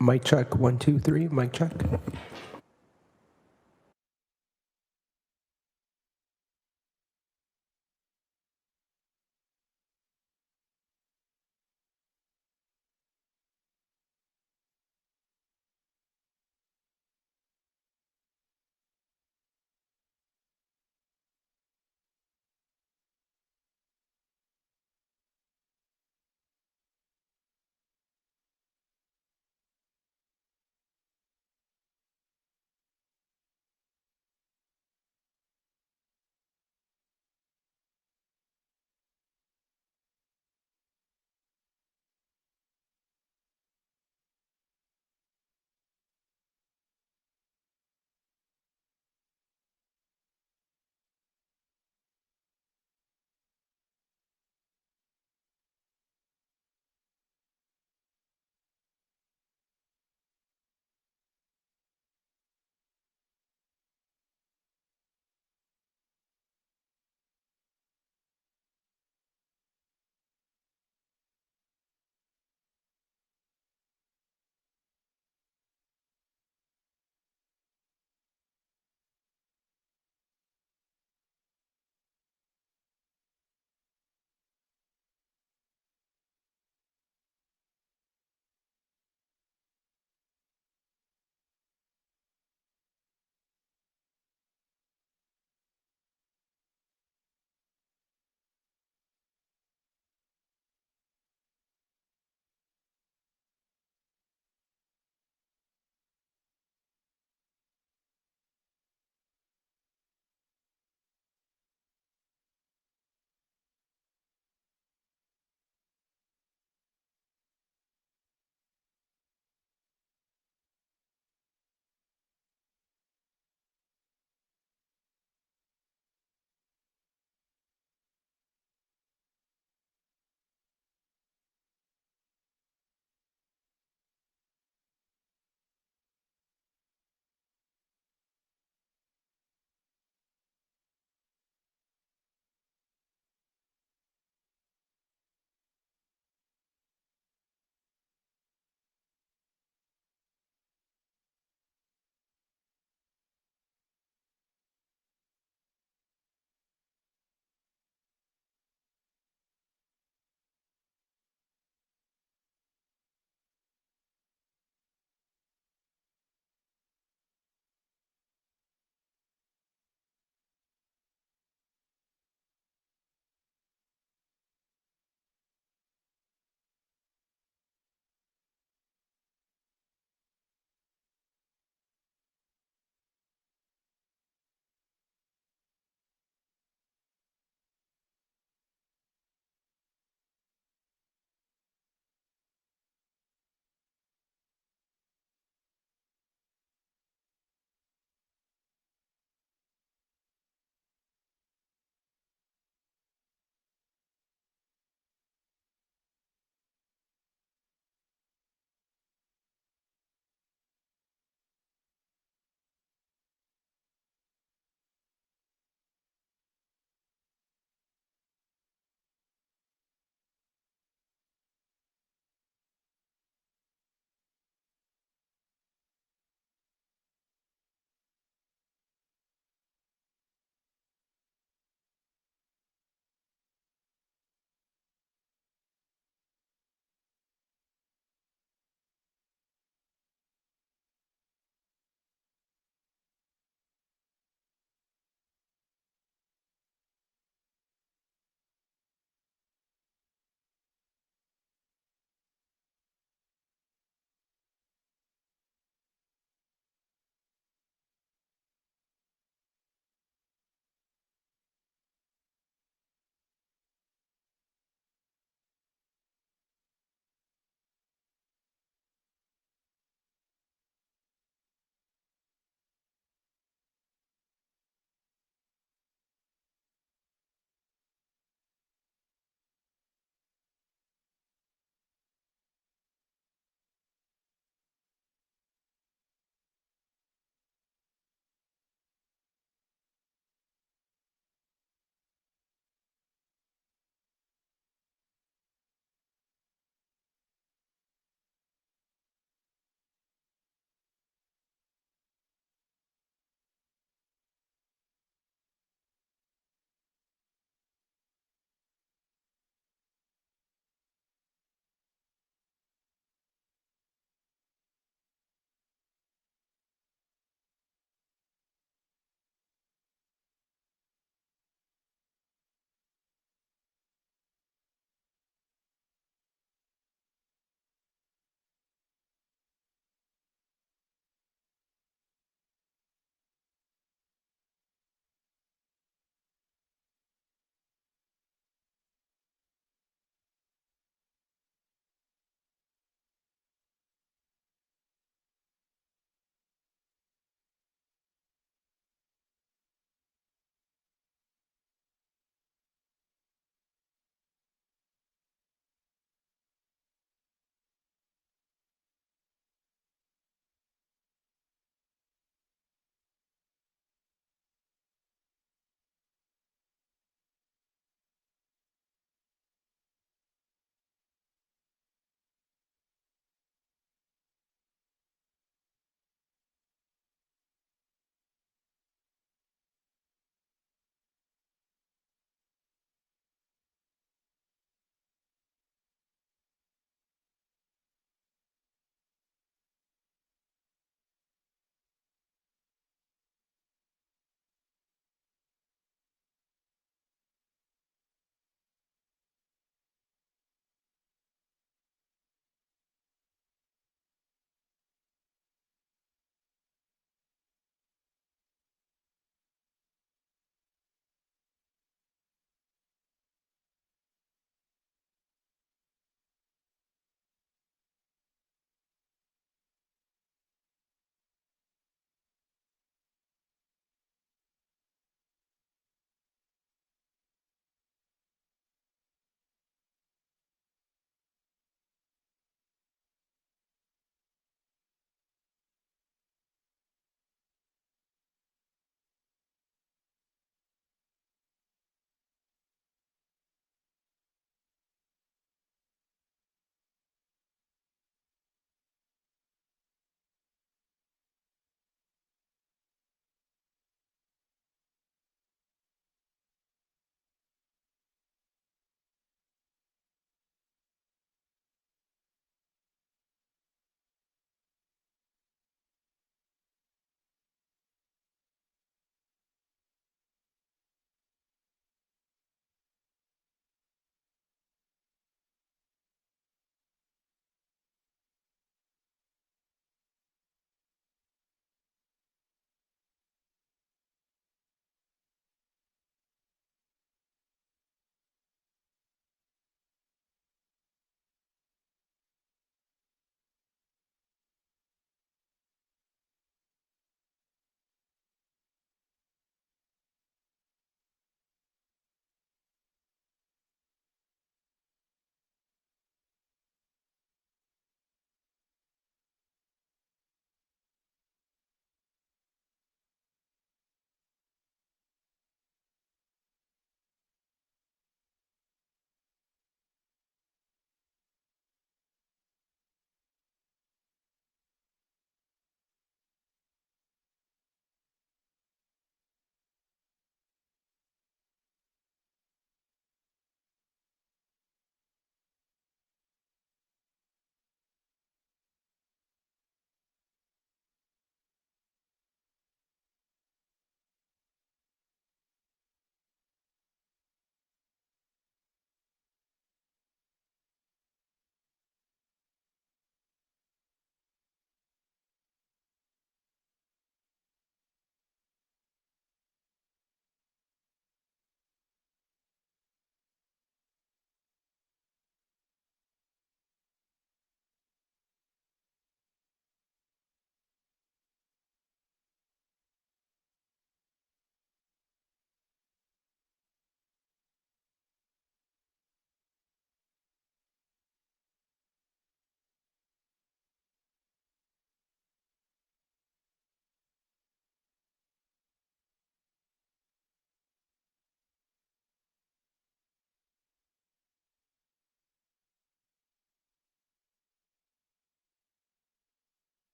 Mic check, 1, 2, 3, mic check.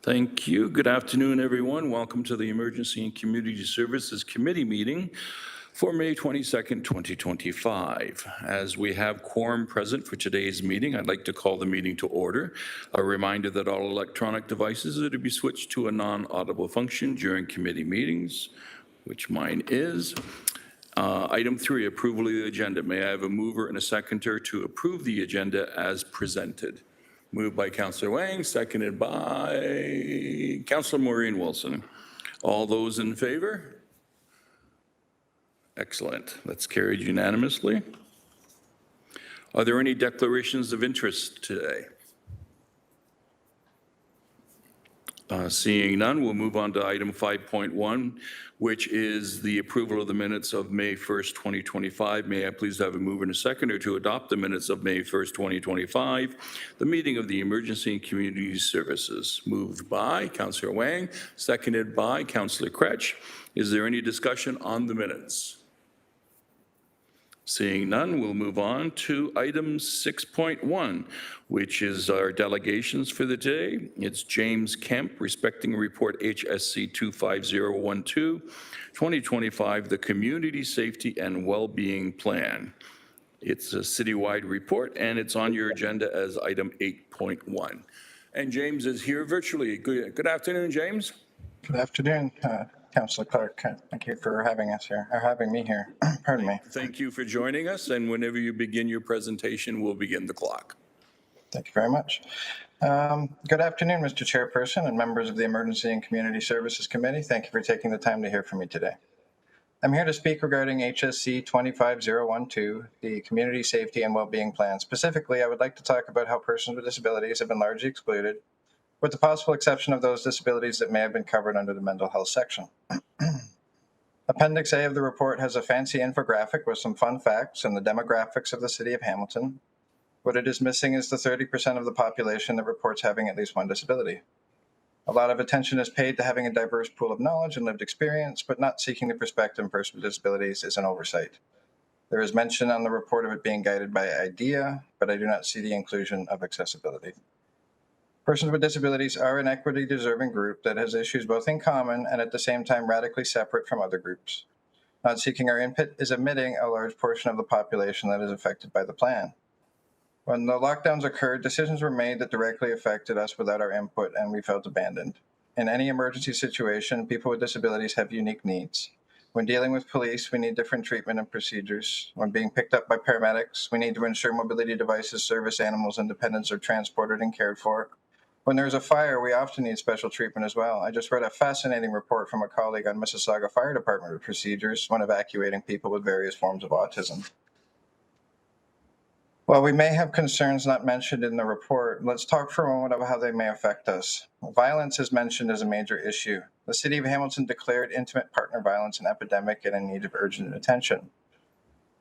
Thank you. Good afternoon, everyone. Welcome to the Emergency and Community Services Committee meeting for May 22nd, 2025. As we have quorum present for today's meeting, I'd like to call the meeting to order. A reminder that all electronic devices are to be switched to a non-audible function during committee meetings, which mine is. Item 3, approval of the agenda. May I have a mover and a seconder to approve the agenda as presented? Moved by Councillor Wang, seconded by Councillor Maureen Wilson. All those in favor? Excellent. That's carried unanimously. Are there any declarations of interest today? Seeing none, we'll move on to item 5.1, which is the approval of the minutes of May 1st, 2025. May I please have a mover and a seconder to adopt the minutes of May 1st, 2025, the meeting of the Emergency and Community Services. Moved by Councillor Wang, seconded by Councillor Kretsch. Is there any discussion on the minutes? Seeing none, we'll move on to item 6.1, which is our delegations for the day. It's James Kemp, respecting report HSC 25012, 2025, the Community Safety and Wellbeing Plan. It's a citywide report, and it's on your agenda as item 8.1. And James is here virtually. Good afternoon, James. Good afternoon, Councillor Clark. Thank you for having us here, or having me here. Pardon me. Thank you for joining us, and whenever you begin your presentation, we'll begin the clock. Thank you very much. Good afternoon, Mr. Chairperson and members of the Emergency and Community Services Committee. Thank you for taking the time to hear from me today. I'm here to speak regarding HSC 25012, the Community Safety and Wellbeing Plan. Specifically, I would like to talk about how persons with disabilities have been largely excluded, with the possible exception of those disabilities that may have been covered under the mental health section. Appendix A of the report has a fancy infographic with some fun facts and the demographics of the city of Hamilton. What it is missing is the 30% of the population that reports having at least one disability. A lot of attention is paid to having a diverse pool of knowledge and lived experience, but not seeking the perspective of persons with disabilities is an oversight. There is mention on the report of it being guided by IDEA, but I do not see the inclusion of accessibility. Persons with disabilities are an equity-deserving group that has issues both in common and at the same time radically separate from other groups. Not seeking our input is omitting a large portion of the population that is affected by the plan. When the lockdowns occurred, decisions were made that directly affected us without our input, and we felt abandoned. In any emergency situation, people with disabilities have unique needs. When dealing with police, we need different treatment and procedures. When being picked up by paramedics, we need to ensure mobility devices, service animals, and dependents are transported and cared for. When there's a fire, we often need special treatment as well. I just read a fascinating report from a colleague on Mississauga Fire Department procedures when evacuating people with various forms of autism. While we may have concerns not mentioned in the report, let's talk for a moment about how they may affect us. Violence is mentioned as a major issue. The City of Hamilton declared intimate partner violence an epidemic and in need of urgent attention.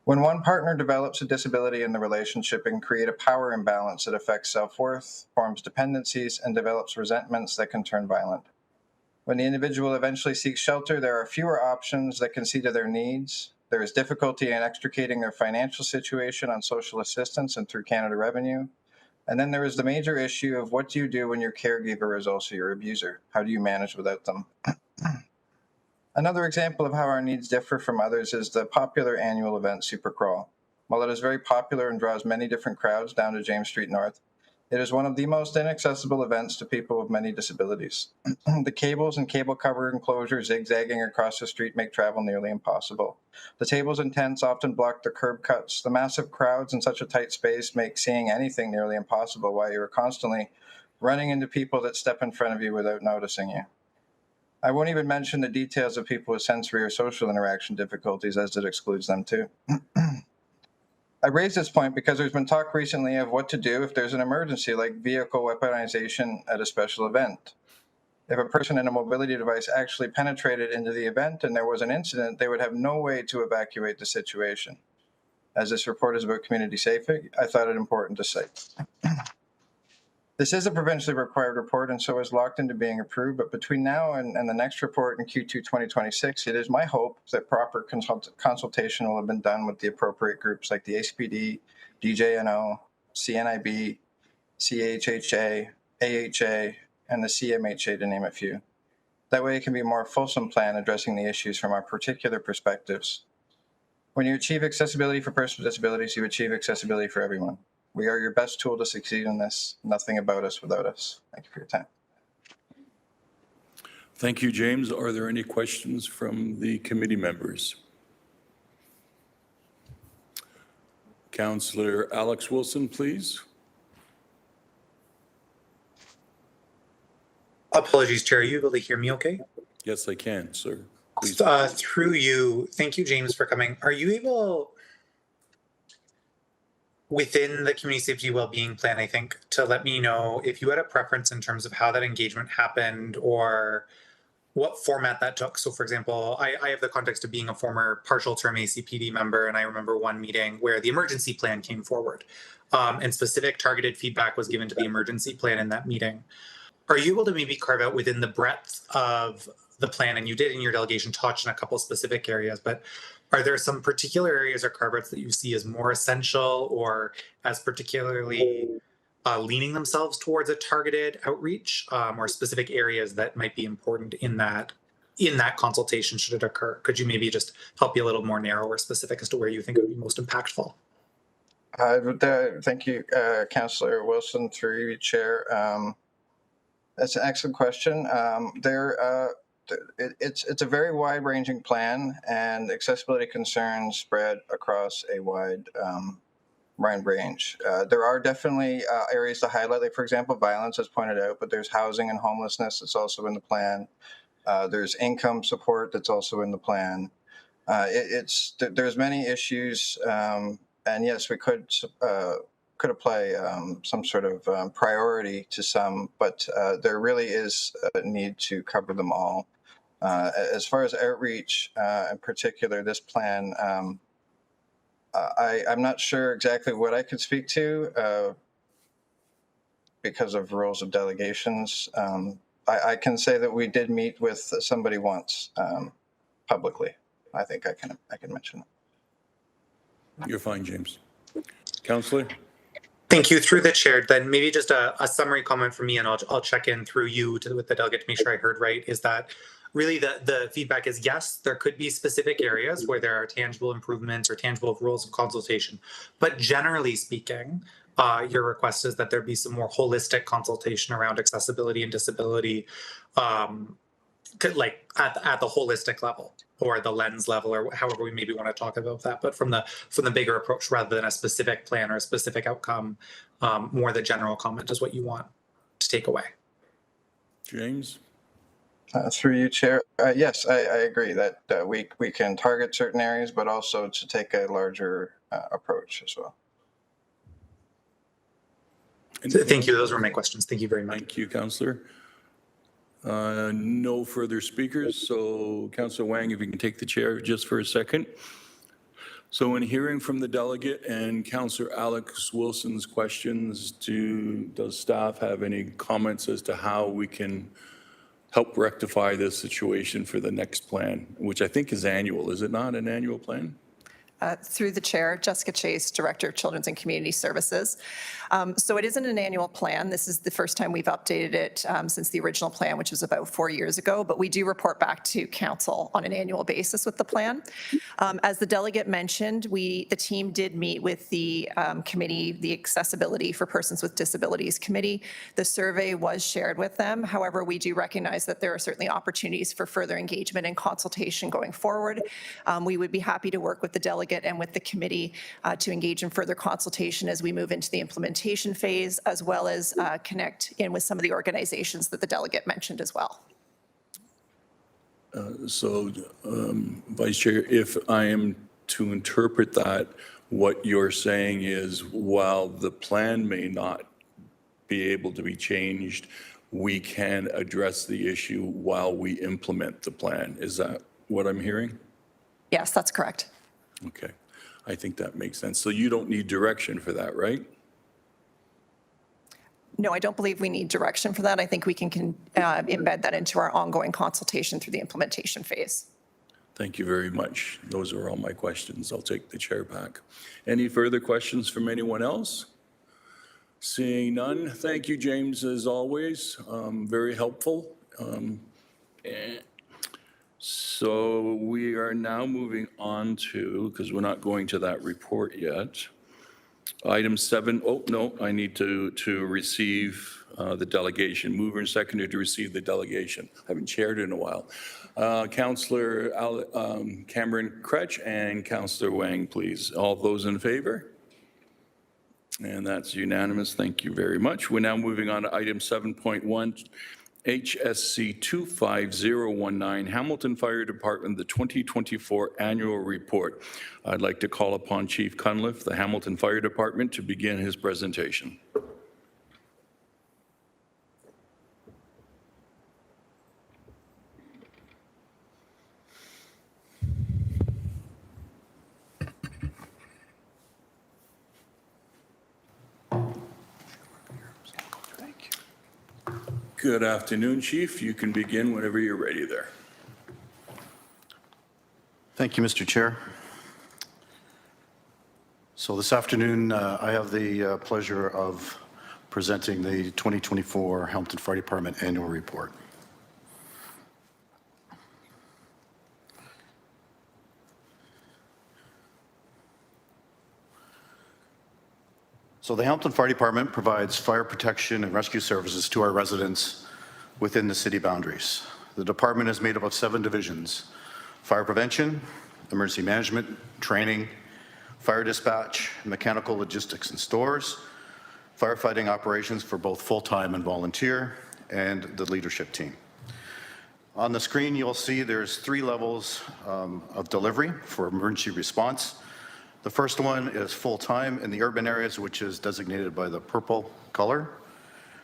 When one partner develops a disability in the relationship, it can create a power imbalance that affects self-worth, forms dependencies, and develops resentments that can turn violent. When the individual eventually seeks shelter, there are fewer options that can see to their needs. There is difficulty in extricating their financial situation on social assistance and through Canada Revenue. And then there is the major issue of what do you do when your caregiver is also your abuser? How do you manage without them? Another example of how our needs differ from others is the popular annual event Supercrawl. While it is very popular and draws many different crowds down to James Street North, it is one of the most inaccessible events to people with many disabilities. The cables and cable cover enclosures zigzagging across the street make travel nearly impossible. The tables and tents often block the curb cuts. The massive crowds in such a tight space make seeing anything nearly impossible while you are constantly running into people that step in front of you without noticing you. I won't even mention the details of people with sensory or social interaction difficulties, as it excludes them too. I raise this point because there's been talk recently of what to do if there's an emergency, like vehicle weaponization at a special event. If a person in a mobility device actually penetrated into the event and there was an incident, they would have no way to evacuate the situation. As this report is about community safety, I thought it important to cite. This is a provincially required report and so is locked into being approved, but between now and the next report in Q2 2026, it is my hope that proper consultation will have been done with the appropriate groups like the ACPD, DJNO, CNIB, CHHA, AHA, and the CMHA, to name a few. That way it can be a more fulsome plan addressing the issues from our particular perspectives. When you achieve accessibility for persons with disabilities, you achieve accessibility for everyone. We are your best tool to succeed in this. Nothing about us without us. Thank you for your time. Thank you, James. Are there any questions from the committee members? Councillor Alex Wilson, please. Apologies, Chair. Are you able to hear me okay? Yes, I can, sir. Please. Through you, thank you, James, for coming. Are you able, within the community safety wellbeing plan, I think, to let me know if you had a preference in terms of how that engagement happened or what format that took? So, for example, I have the context of being a former partial term ACPD member, and I remember one meeting where the emergency plan came forward, and specific targeted feedback was given to the emergency plan in that meeting. Are you able to maybe carve out within the breadth of the plan, and you did in your delegation touch on a couple specific areas, but are there some particular areas or carve-outs that you see as more essential or as particularly leaning themselves towards a targeted outreach, or specific areas that might be important in that consultation should it occur? Could you maybe just help be a little more narrow or specific as to where you think it would be most impactful? Thank you, Councillor Wilson, through you, Chair. That's an excellent question. It's a very wide-ranging plan, and accessibility concerns spread across a wide range. There are definitely areas to highlight, like, for example, violence, as pointed out, but there's housing and homelessness that's also in the plan. There's income support that's also in the plan. There's many issues, and yes, we could apply some sort of priority to some, but there really is a need to cover them all. As far as outreach, in particular, this plan, I'm not sure exactly what I could speak to because of rules of delegations. I can say that we did meet with somebody once publicly. I think I can mention it. You're fine, James. Councillor? Thank you. Through the chair, then maybe just a summary comment from me, and I'll check in through you with the delegate to make sure I heard right, is that really the feedback is, yes, there could be specific areas where there are tangible improvements or tangible rules of consultation. But generally speaking, your request is that there be some more holistic consultation around accessibility and disability, like at the holistic level or the lens level, or however we maybe want to talk about that, but from the bigger approach rather than a specific plan or a specific outcome. More the general comment is what you want to take away. James? Through you, Chair. Yes, I agree that we can target certain areas, but also to take a larger approach as well. Thank you. Those were my questions. Thank you very much. Thank you, Councillor. No further speakers. So, Councillor Wang, if you can take the chair just for a second. So in hearing from the delegate and Councillor Alex Wilson's questions, does staff have any comments as to how we can help rectify this situation for the next plan, which I think is annual? Is it not an annual plan? Through the chair, Jessica Chase, Director of Children's and Community Services. So it isn't an annual plan. This is the first time we've updated it since the original plan, which was about 4 years ago, but we do report back to council on an annual basis with the plan. As the delegate mentioned, the team did meet with the committee, the Accessibility for Persons with Disabilities Committee. The survey was shared with them. However, we do recognize that there are certainly opportunities for further engagement and consultation going forward. We would be happy to work with the delegate and with the committee to engage in further consultation as we move into the implementation phase, as well as connect in with some of the organizations that the delegate mentioned as well. Vice Chair, if I am to interpret that, what you're saying is while the plan may not be able to be changed, we can address the issue while we implement the plan. Is that what I'm hearing? Yes, that's correct. Okay, I think that makes sense. So you don't need direction for that, right? No, I don't believe we need direction for that. I think we can embed that into our ongoing consultation through the implementation phase. Thank you very much. Those are all my questions. I'll take the chair back. Any further questions from anyone else? Seeing none, thank you, James, as always. Very helpful. So we are now moving on to, because we're not going to that report yet. Item 7, oh, no, I need to receive the delegation. Mover and seconder to receive the delegation. I haven't chaired in a while. Councillor Cameron Kretsch and Councillor Wang, please. All those in favor? And that's unanimous. Thank you very much. We're now moving on to item 7.1, HSC 25019, Hamilton Fire Department, the 2024 Annual Report. I'd like to call upon Chief Cunliffe, the Hamilton Fire Department, to begin his presentation. Good afternoon, Chief. You can begin whenever you're ready there. Thank you, Mr. Chair. So this afternoon, I have the pleasure of presenting the 2024 Hamilton Fire Department Annual Report. So the Hamilton Fire Department provides fire protection and rescue services to our residents within the city boundaries. The department is made up of 7 divisions: fire prevention, emergency management, training, fire dispatch, mechanical logistics and stores, firefighting operations for both full-time and volunteer, and the leadership team. On the screen, you'll see there's 3 levels of delivery for emergency response. The first one is full-time in the urban areas, which is designated by the purple color.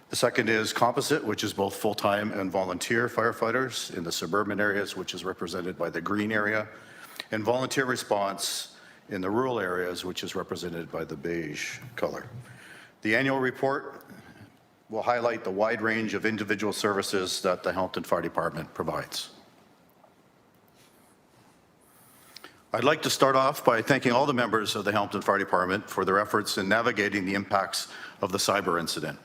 The second is composite, which is both full-time and volunteer firefighters in the suburban areas, which is represented by the green area, and volunteer response in the rural areas, which is represented by the beige color. The annual report will highlight the wide range of individual services that the Hamilton Fire Department provides. I'd like to start off by thanking all the members of the Hamilton Fire Department for their efforts in navigating the impacts of the cyber incident.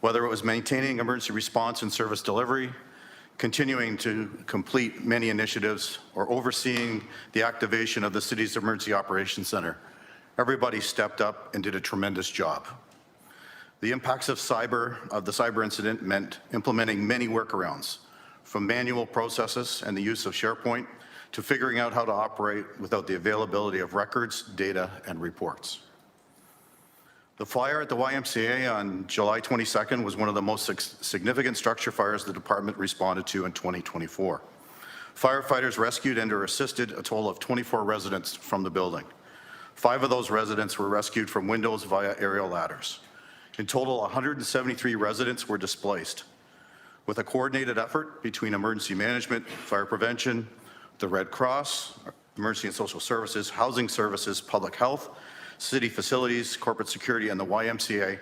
Whether it was maintaining emergency response and service delivery, continuing to complete many initiatives, or overseeing the activation of the city's Emergency Operations Center, everybody stepped up and did a tremendous job. The impacts of the cyber incident meant implementing many workarounds, from manual processes and the use of SharePoint to figuring out how to operate without the availability of records, data, and reports. The fire at the YMCA on July 22nd was one of the most significant structure fires the department responded to in 2024. Firefighters rescued and or assisted a total of 24 residents from the building. 5 of those residents were rescued from windows via aerial ladders. In total, 173 residents were displaced. With a coordinated effort between emergency management, fire prevention, the Red Cross, Emergency and Social Services, Housing Services, Public Health, City Facilities, Corporate Security, and the YMCA,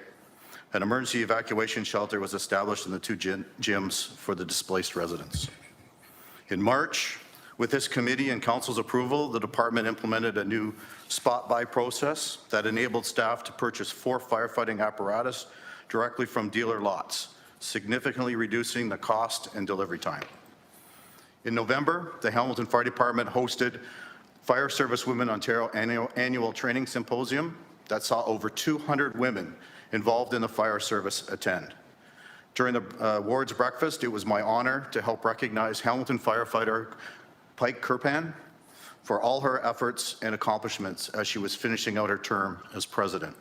an emergency evacuation shelter was established in the 2 gyms for the displaced residents. In March, with this committee and council's approval, the department implemented a new spot buy process that enabled staff to purchase 4 firefighting apparatus directly from dealer lots, significantly reducing the cost and delivery time. In November, the Hamilton Fire Department hosted Fire Service Women Ontario annual training symposium that saw over 200 women involved in the fire service attend. During the awards breakfast, it was my honor to help recognize Hamilton firefighter Pike Kirpan for all her efforts and accomplishments as she was finishing out her term as president.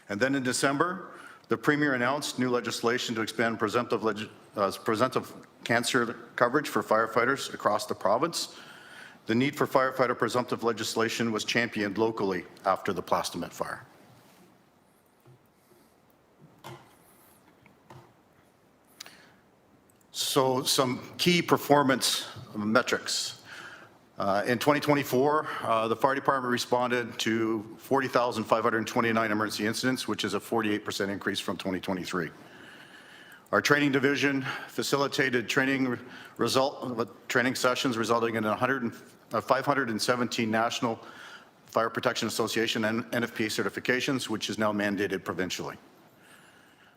And then in December, the Premier announced new legislation to expand presumptive cancer coverage for firefighters across the province. The need for firefighter presumptive legislation was championed locally after the Plastimet fire. So some key performance metrics. In 2024, the fire department responded to 40,529 emergency incidents, which is a 48% increase from 2023. Our training division facilitated training sessions resulting in 517 national Fire Protection Association and NFPA certifications, which is now mandated provincially.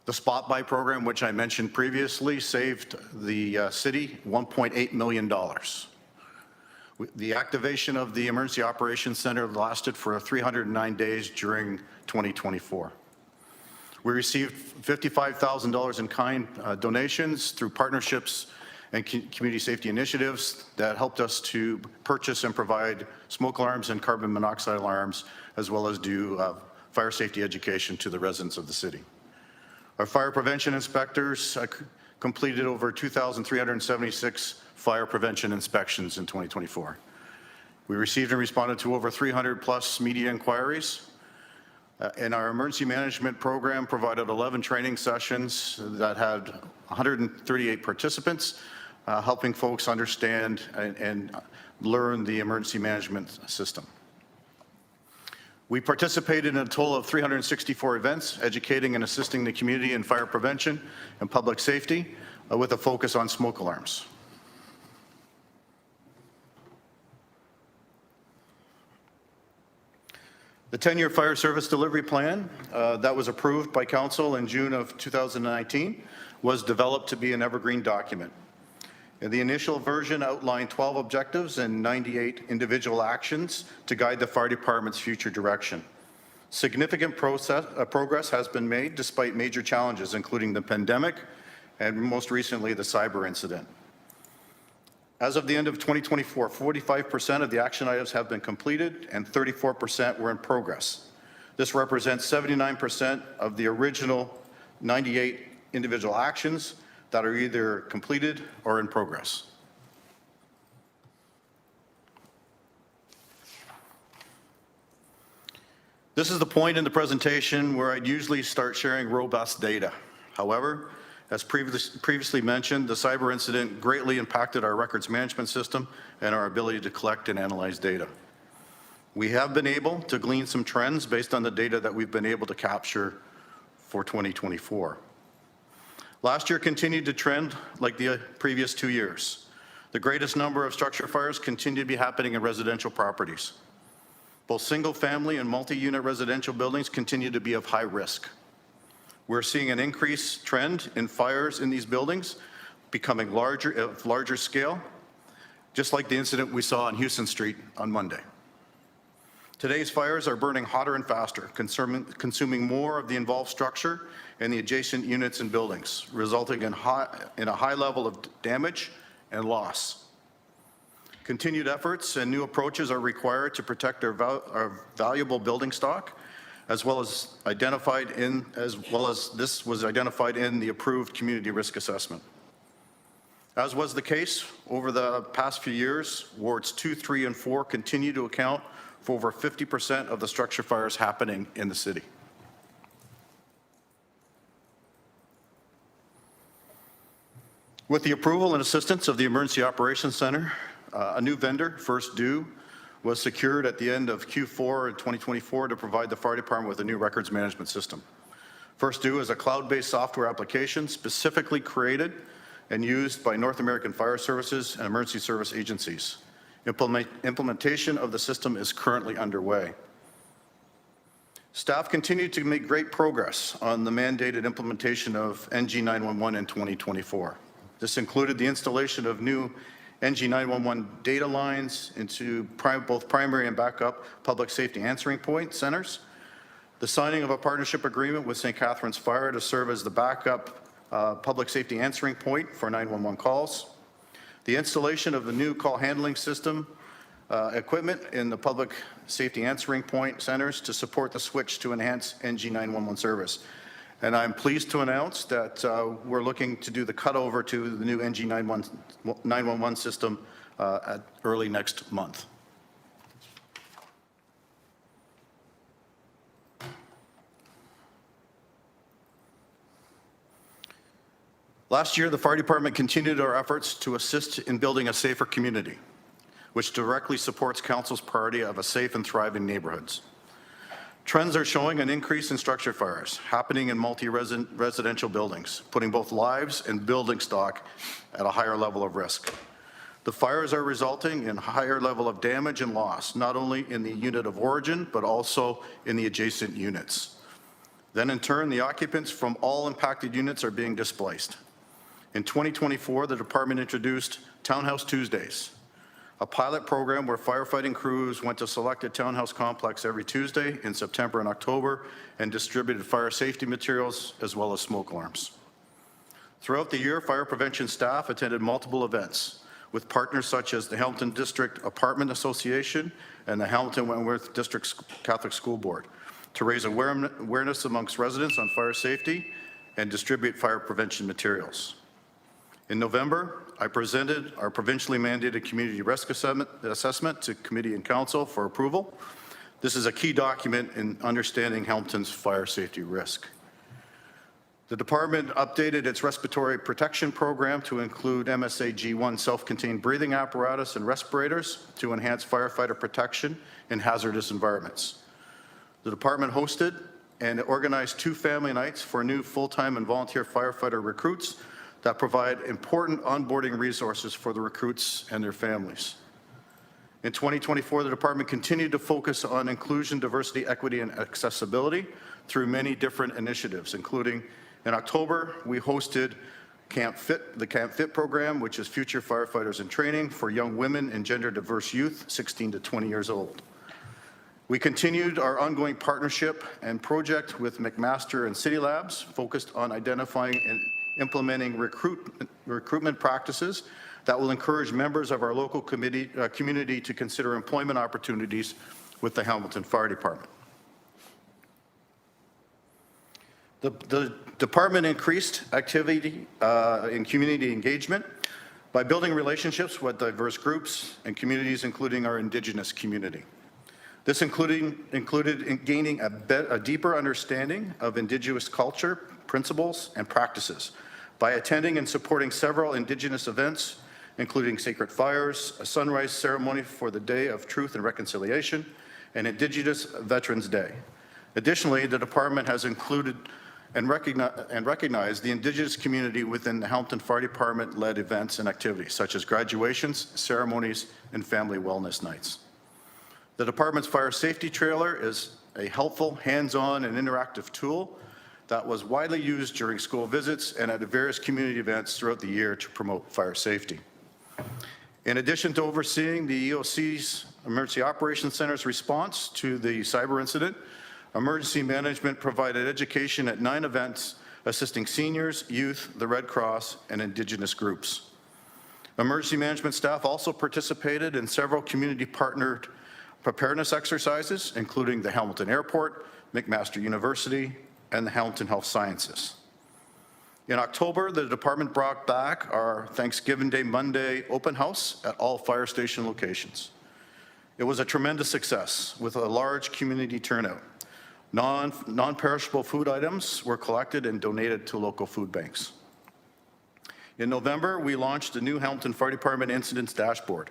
The Spot Buy program, which I mentioned previously, saved the city $1.8 million. The activation of the Emergency Operations Center lasted for 309 days during 2024. We received $55,000 in kind donations through partnerships and community safety initiatives that helped us to purchase and provide smoke alarms and carbon monoxide alarms, as well as do fire safety education to the residents of the city. Our fire prevention inspectors completed over 2,376 fire prevention inspections in 2024. We received and responded to over 300 plus media inquiries. And our emergency management program provided 11 training sessions that had 138 participants, helping folks understand and learn the emergency management system. We participated in a total of 364 events, educating and assisting the community in fire prevention and public safety, with a focus on smoke alarms. The 10-year fire service delivery plan that was approved by Council in June of 2019 was developed to be an evergreen document. And the initial version outlined 12 objectives and 98 individual actions to guide the fire department's future direction. Significant progress has been made despite major challenges, including the pandemic and most recently the cyber incident. As of the end of 2024, 45% of the action items have been completed and 34% were in progress. This represents 79% of the original 98 individual actions that are either completed or in progress. This is the point in the presentation where I'd usually start sharing robust data. However, as previously mentioned, the cyber incident greatly impacted our records management system and our ability to collect and analyze data. We have been able to glean some trends based on the data that we've been able to capture for 2024. Last year continued to trend like the previous 2 years. The greatest number of structure fires continue to be happening in residential properties. Both single-family and multi-unit residential buildings continue to be of high risk. We're seeing an increased trend in fires in these buildings becoming larger scale, just like the incident we saw on Houston Street on Monday. Today's fires are burning hotter and faster, consuming more of the involved structure and the adjacent units and buildings, resulting in a high level of damage and loss. Continued efforts and new approaches are required to protect our valuable building stock, as well as this was identified in the approved community risk assessment. As was the case over the past few years, wards 2, 3, and 4 continue to account for over 50% of the structure fires happening in the city. With the approval and assistance of the Emergency Operations Center, a new vendor, First Due, was secured at the end of Q4 in 2024 to provide the fire department with a new records management system. First Due is a cloud-based software application specifically created and used by North American Fire Services and emergency service agencies. Implementation of the system is currently underway. Staff continue to make great progress on the mandated implementation of NG 911 in 2024. This included the installation of new NG 911 data lines into both primary and backup public safety answering point centers, the signing of a partnership agreement with St. Catharines Fire to serve as the backup public safety answering point for 911 calls, the installation of the new call handling system equipment in the public safety answering point centers to support the switch to enhance NG 911 service. And I'm pleased to announce that we're looking to do the cutover to the new NG 911 system at early next month. Last year, the fire department continued our efforts to assist in building a safer community, which directly supports council's priority of a safe and thriving neighborhoods. Trends are showing an increase in structure fires happening in multi-residential buildings, putting both lives and building stock at a higher level of risk. The fires are resulting in higher level of damage and loss, not only in the unit of origin, but also in the adjacent units. Then in turn, the occupants from all impacted units are being displaced. In 2024, the department introduced Townhouse Tuesdays, a pilot program where firefighting crews went to selected townhouse complex every Tuesday in September and October and distributed fire safety materials as well as smoke alarms. Throughout the year, fire prevention staff attended multiple events with partners such as the Hamilton District Apartment Association and the Hamilton Wentworth District Catholic School Board to raise awareness amongst residents on fire safety and distribute fire prevention materials. In November, I presented our provincially mandated community risk assessment to committee and council for approval. This is a key document in understanding Hamilton's fire safety risk. The department updated its respiratory protection program to include MSA G1 self-contained breathing apparatus and respirators to enhance firefighter protection in hazardous environments. The department hosted and organized 2 family nights for new full-time and volunteer firefighter recruits that provide important onboarding resources for the recruits and their families. In 2024, the department continued to focus on inclusion, diversity, equity, and accessibility through many different initiatives, including in October, we hosted the Camp Fit program, which is future firefighters in training for young women and gender diverse youth, 16 to 20 years old. We continued our ongoing partnership and project with McMaster and City Labs, focused on identifying and implementing recruitment practices that will encourage members of our local community to consider employment opportunities with the Hamilton Fire Department. The department increased activity in community engagement by building relationships with diverse groups and communities, including our Indigenous community. This included gaining a deeper understanding of Indigenous culture, principles, and practices by attending and supporting several Indigenous events, including Sacred Fires, a sunrise ceremony for the Day of Truth and Reconciliation, and Indigenous Veterans Day. Additionally, the department has included and recognized the Indigenous community within the Hamilton Fire Department-led events and activities, such as graduations, ceremonies, and family wellness nights. The department's fire safety trailer is a helpful, hands-on, and interactive tool that was widely used during school visits and at various community events throughout the year to promote fire safety. In addition to overseeing the EOC's Emergency Operations Center's response to the cyber incident, Emergency Management provided education at 9 events assisting seniors, youth, the Red Cross, and Indigenous groups. Emergency Management staff also participated in several community-partnered preparedness exercises, including the Hamilton Airport, McMaster University, and the Hamilton Health Sciences. In October, the department brought back our Thanksgiving Day Monday open house at all fire station locations. It was a tremendous success with a large community turnout. Non-perishable food items were collected and donated to local food banks. In November, we launched a new Hamilton Fire Department Incidents Dashboard,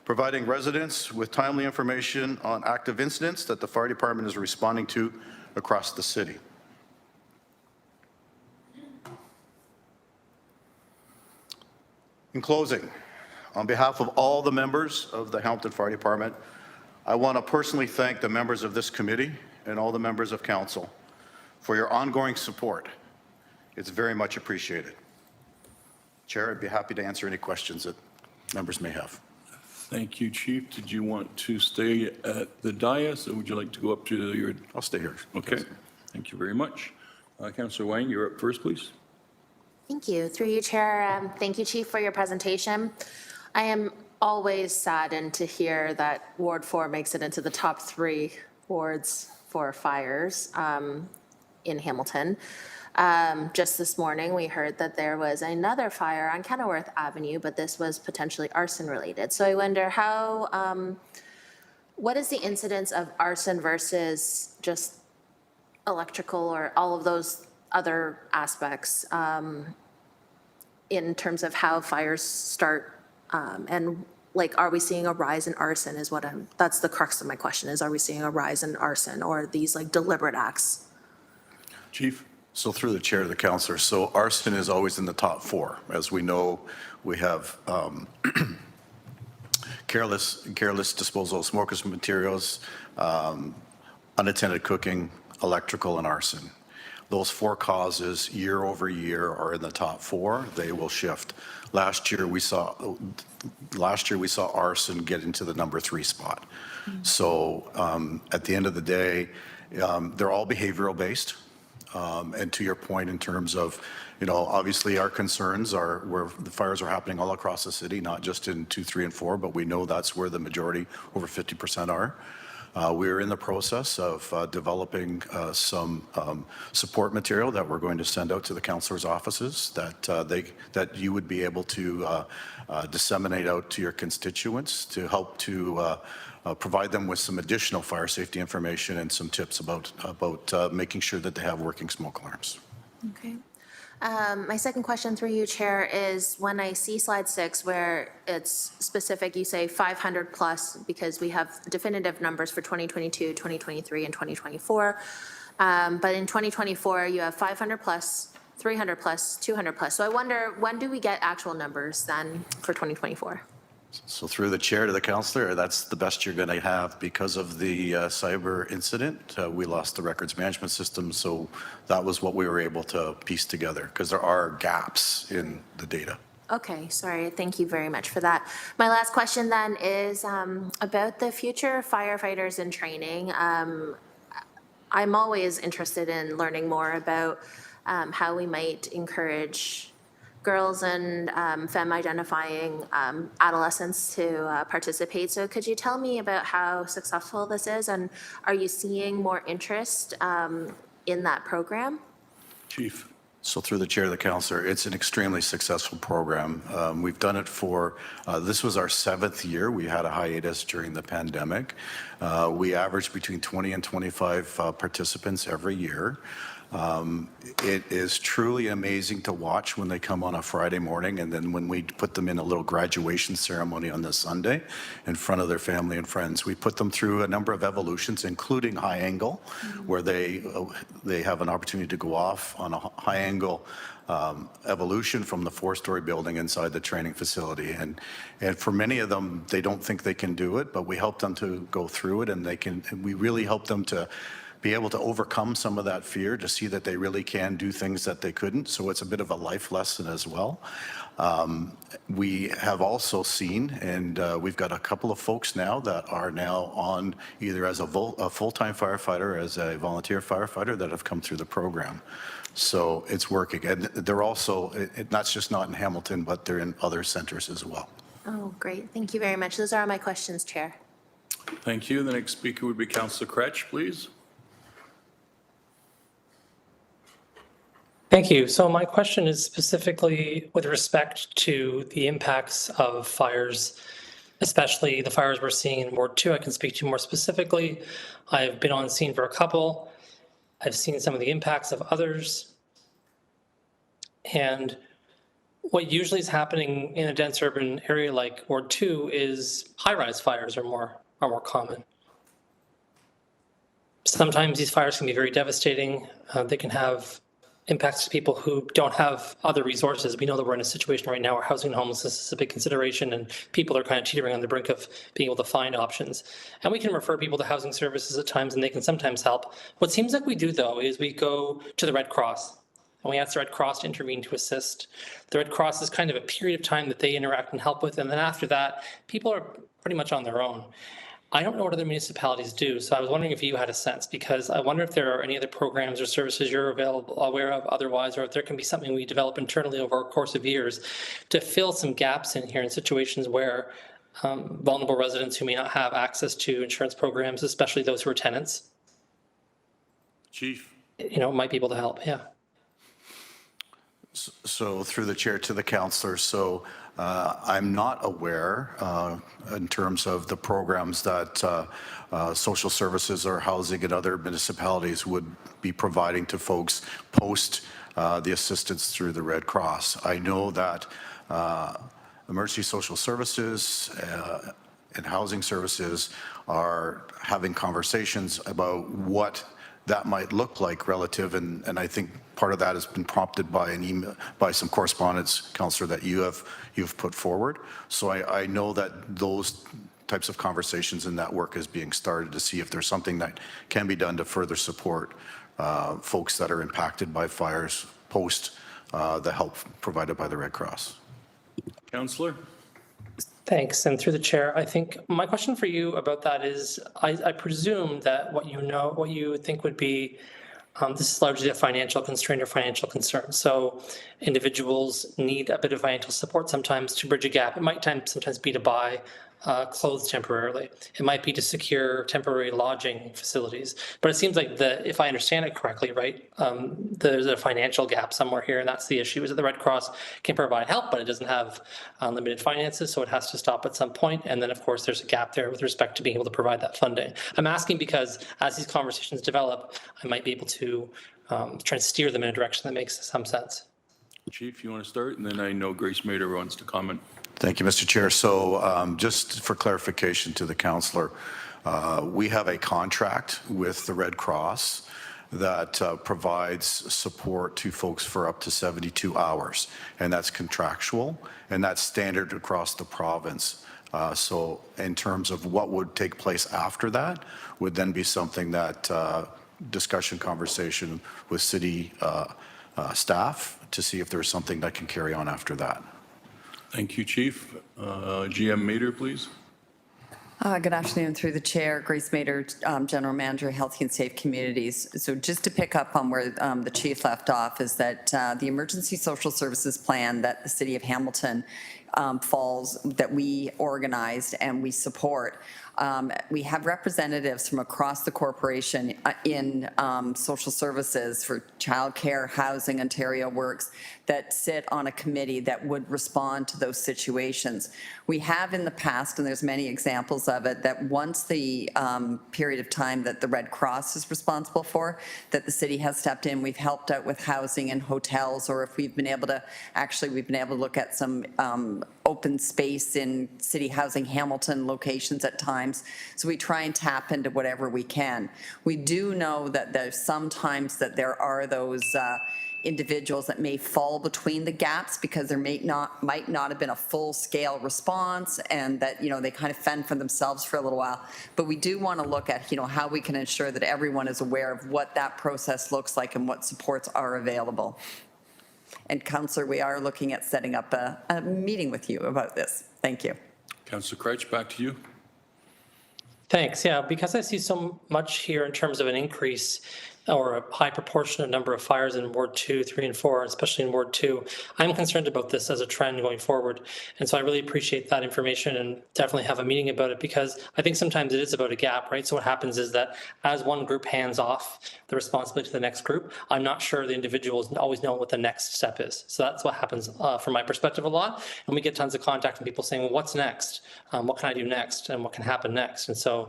providing residents with timely information on active incidents that the fire department is responding to across the city. In closing, on behalf of all the members of the Hamilton Fire Department, I want to personally thank the members of this committee and all the members of council for your ongoing support. It's very much appreciated. Chair, I'd be happy to answer any questions that members may have. Thank you, Chief. Did you want to stay at the dais, or would you like to go up to your... I'll stay here. Okay. Thank you very much. Councillor Wang, you're up first, please. Thank you. Through you, Chair. Thank you, Chief, for your presentation. I am always saddened to hear that Ward 4 makes it into the top 3 wards for fires in Hamilton. Just this morning, we heard that there was another fire on Kenilworth Avenue, but this was potentially arson related. So I wonder how, what is the incidence of arson versus just electrical or all of those other aspects in terms of how fires start and like, are we seeing a rise in arson is what that's the crux of my question is, are we seeing a rise in arson or these like deliberate acts? Chief? So through the chair to the councillor, so arson is always in the top 4. As we know, we have careless disposal of smokeless materials, unattended cooking, electrical, and arson. Those 4 causes year over year are in the top 4. They will shift. Last year we saw arson get into the number 3 spot. So at the end of the day, they're all behavioral based. And to your point in terms of, obviously our concerns are where the fires are happening all across the city, not just in 2, 3, and 4, but we know that's where the majority, over 50% are. We're in the process of developing some support material that we're going to send out to the councillors' offices that you would be able to disseminate out to your constituents to help to provide them with some additional fire safety information and some tips about making sure that they have working smoke alarms. Okay. My second question through you, Chair, is when I see slide 6 where it's specific, you say 500 plus because we have definitive numbers for 2022, 2023, and 2024. But in 2024, you have 500 plus, 300 plus, 200 plus. So I wonder, when do we get actual numbers then for 2024? So through the chair to the councillor, that's the best you're going to have because of the cyber incident. We lost the records management system, so that was what we were able to piece together because there are gaps in the data. Okay, sorry. Thank you very much for that. My last question then is about the future firefighters in training. I'm always interested in learning more about how we might encourage girls and femme-identifying adolescents to participate. So could you tell me about how successful this is, and are you seeing more interest in that program? Chief. So through the chair of the councillor, it's an extremely successful program. We've done it for, this was our 7th year. We had a hiatus during the pandemic. We averaged between 20 and 25 participants every year. It is truly amazing to watch when they come on a Friday morning, and then when we put them in a little graduation ceremony on the Sunday in front of their family and friends. We put them through a number of evolutions, including high angle, where they have an opportunity to go off on a high angle evolution from the 4-story building inside the training facility. And for many of them, they don't think they can do it, but we help them to go through it, and we really help them to be able to overcome some of that fear, to see that they really can do things that they couldn't. So it's a bit of a life lesson as well. We have also seen, and we've got a couple of folks now that are now on either as a full-time firefighter, as a volunteer firefighter that have come through the program. So it's working. And they're also, that's just not in Hamilton, but they're in other centers as well. Oh, great. Thank you very much. Those are all my questions, Chair. Thank you. The next speaker would be Councillor Kretsch, please. Thank you. So my question is specifically with respect to the impacts of fires, especially the fires we're seeing in Ward 2. I can speak to more specifically. I've been on scene for a couple. I've seen some of the impacts of others. And what usually is happening in a dense urban area like Ward 2 is high-rise fires are more common. Sometimes these fires can be very devastating. They can have impacts to people who don't have other resources. We know that we're in a situation right now where housing and homelessness is a big consideration, and people are kind of teetering on the brink of being able to find options. And we can refer people to housing services at times, and they can sometimes help. What seems like we do, though, is we go to the Red Cross, and we ask the Red Cross to intervene to assist. The Red Cross is kind of a period of time that they interact and help with, and then after that, people are pretty much on their own. I don't know what other municipalities do, so I was wondering if you had a sense, because I wonder if there are any other programs or services you're aware of otherwise, or if there can be something we develop internally over a course of years to fill some gaps in here in situations where vulnerable residents who may not have access to insurance programs, especially those who are tenants, Chief. Might be able to help. Yeah. So through the chair to the councillor, so I'm not aware in terms of the programs that social services or housing and other municipalities would be providing to folks post the assistance through the Red Cross. I know that emergency social services and housing services are having conversations about what that might look like relative, and I think part of that has been prompted by an email, by some correspondence, Councillor, that you've put forward. So I know that those types of conversations and that work is being started to see if there's something that can be done to further support folks that are impacted by fires post the help provided by the Red Cross. Councillor? Thanks. And through the chair, I think my question for you about that is, I presume that what you think would be, this is largely a financial constraint or financial concern. So individuals need a bit of financial support sometimes to bridge a gap. It might sometimes be to buy clothes temporarily. It might be to secure temporary lodging facilities. But it seems like if I understand it correctly, right, there's a financial gap somewhere here, and that's the issue, is that the Red Cross can provide help, but it doesn't have unlimited finances, so it has to stop at some point. And then, of course, there's a gap there with respect to being able to provide that funding. I'm asking because as these conversations develop, I might be able to try and steer them in a direction that makes some sense. Chief, you want to start? And then I know Grace Mader wants to comment. Thank you, Mr. Chair. So just for clarification to the councillor, we have a contract with the Red Cross that provides support to folks for up to 72 hours, and that's contractual, and that's standard across the province. So in terms of what would take place after that would then be something that discussion, conversation with city staff to see if there's something that can carry on after that. Thank you, Chief. GM Mader, please. Good afternoon, through the chair, Grace Mader, General Manager, Healthy and Safe Communities. So just to pick up on where the chief left off, is that the Emergency Social Services Plan that the City of Hamilton that we organized and we support. We have representatives from across the corporation in social services for childcare, housing, Ontario Works, that sit on a committee that would respond to those situations. We have in the past, and there's many examples of it, that once the period of time that the Red Cross is responsible for, that the city has stepped in, we've helped out with housing and hotels, or if we've been able to look at some open space in City Housing Hamilton locations at times. So we try and tap into whatever we can. We do know that there's sometimes that there are those individuals that may fall between the gaps because there might not have been a full-scale response, and that they kind of fend for themselves for a little while. But we do want to look at how we can ensure that everyone is aware of what that process looks like and what supports are available. And Councillor, we are looking at setting up a meeting with you about this. Thank you. Councillor Crouch, back to you. Thanks. Yeah, because I see so much here in terms of an increase or a high proportion of number of fires in Ward 2, 3, and 4, especially in Ward 2. I'm concerned about this as a trend going forward. And so I really appreciate that information and definitely have a meeting about it, because I think sometimes it is about a gap, right? So what happens is that as one group hands off the responsibility to the next group, I'm not sure the individuals always know what the next step is. So that's what happens from my perspective a lot. And we get tons of contact from people saying, well, what's next? What can I do next? And what can happen next? And so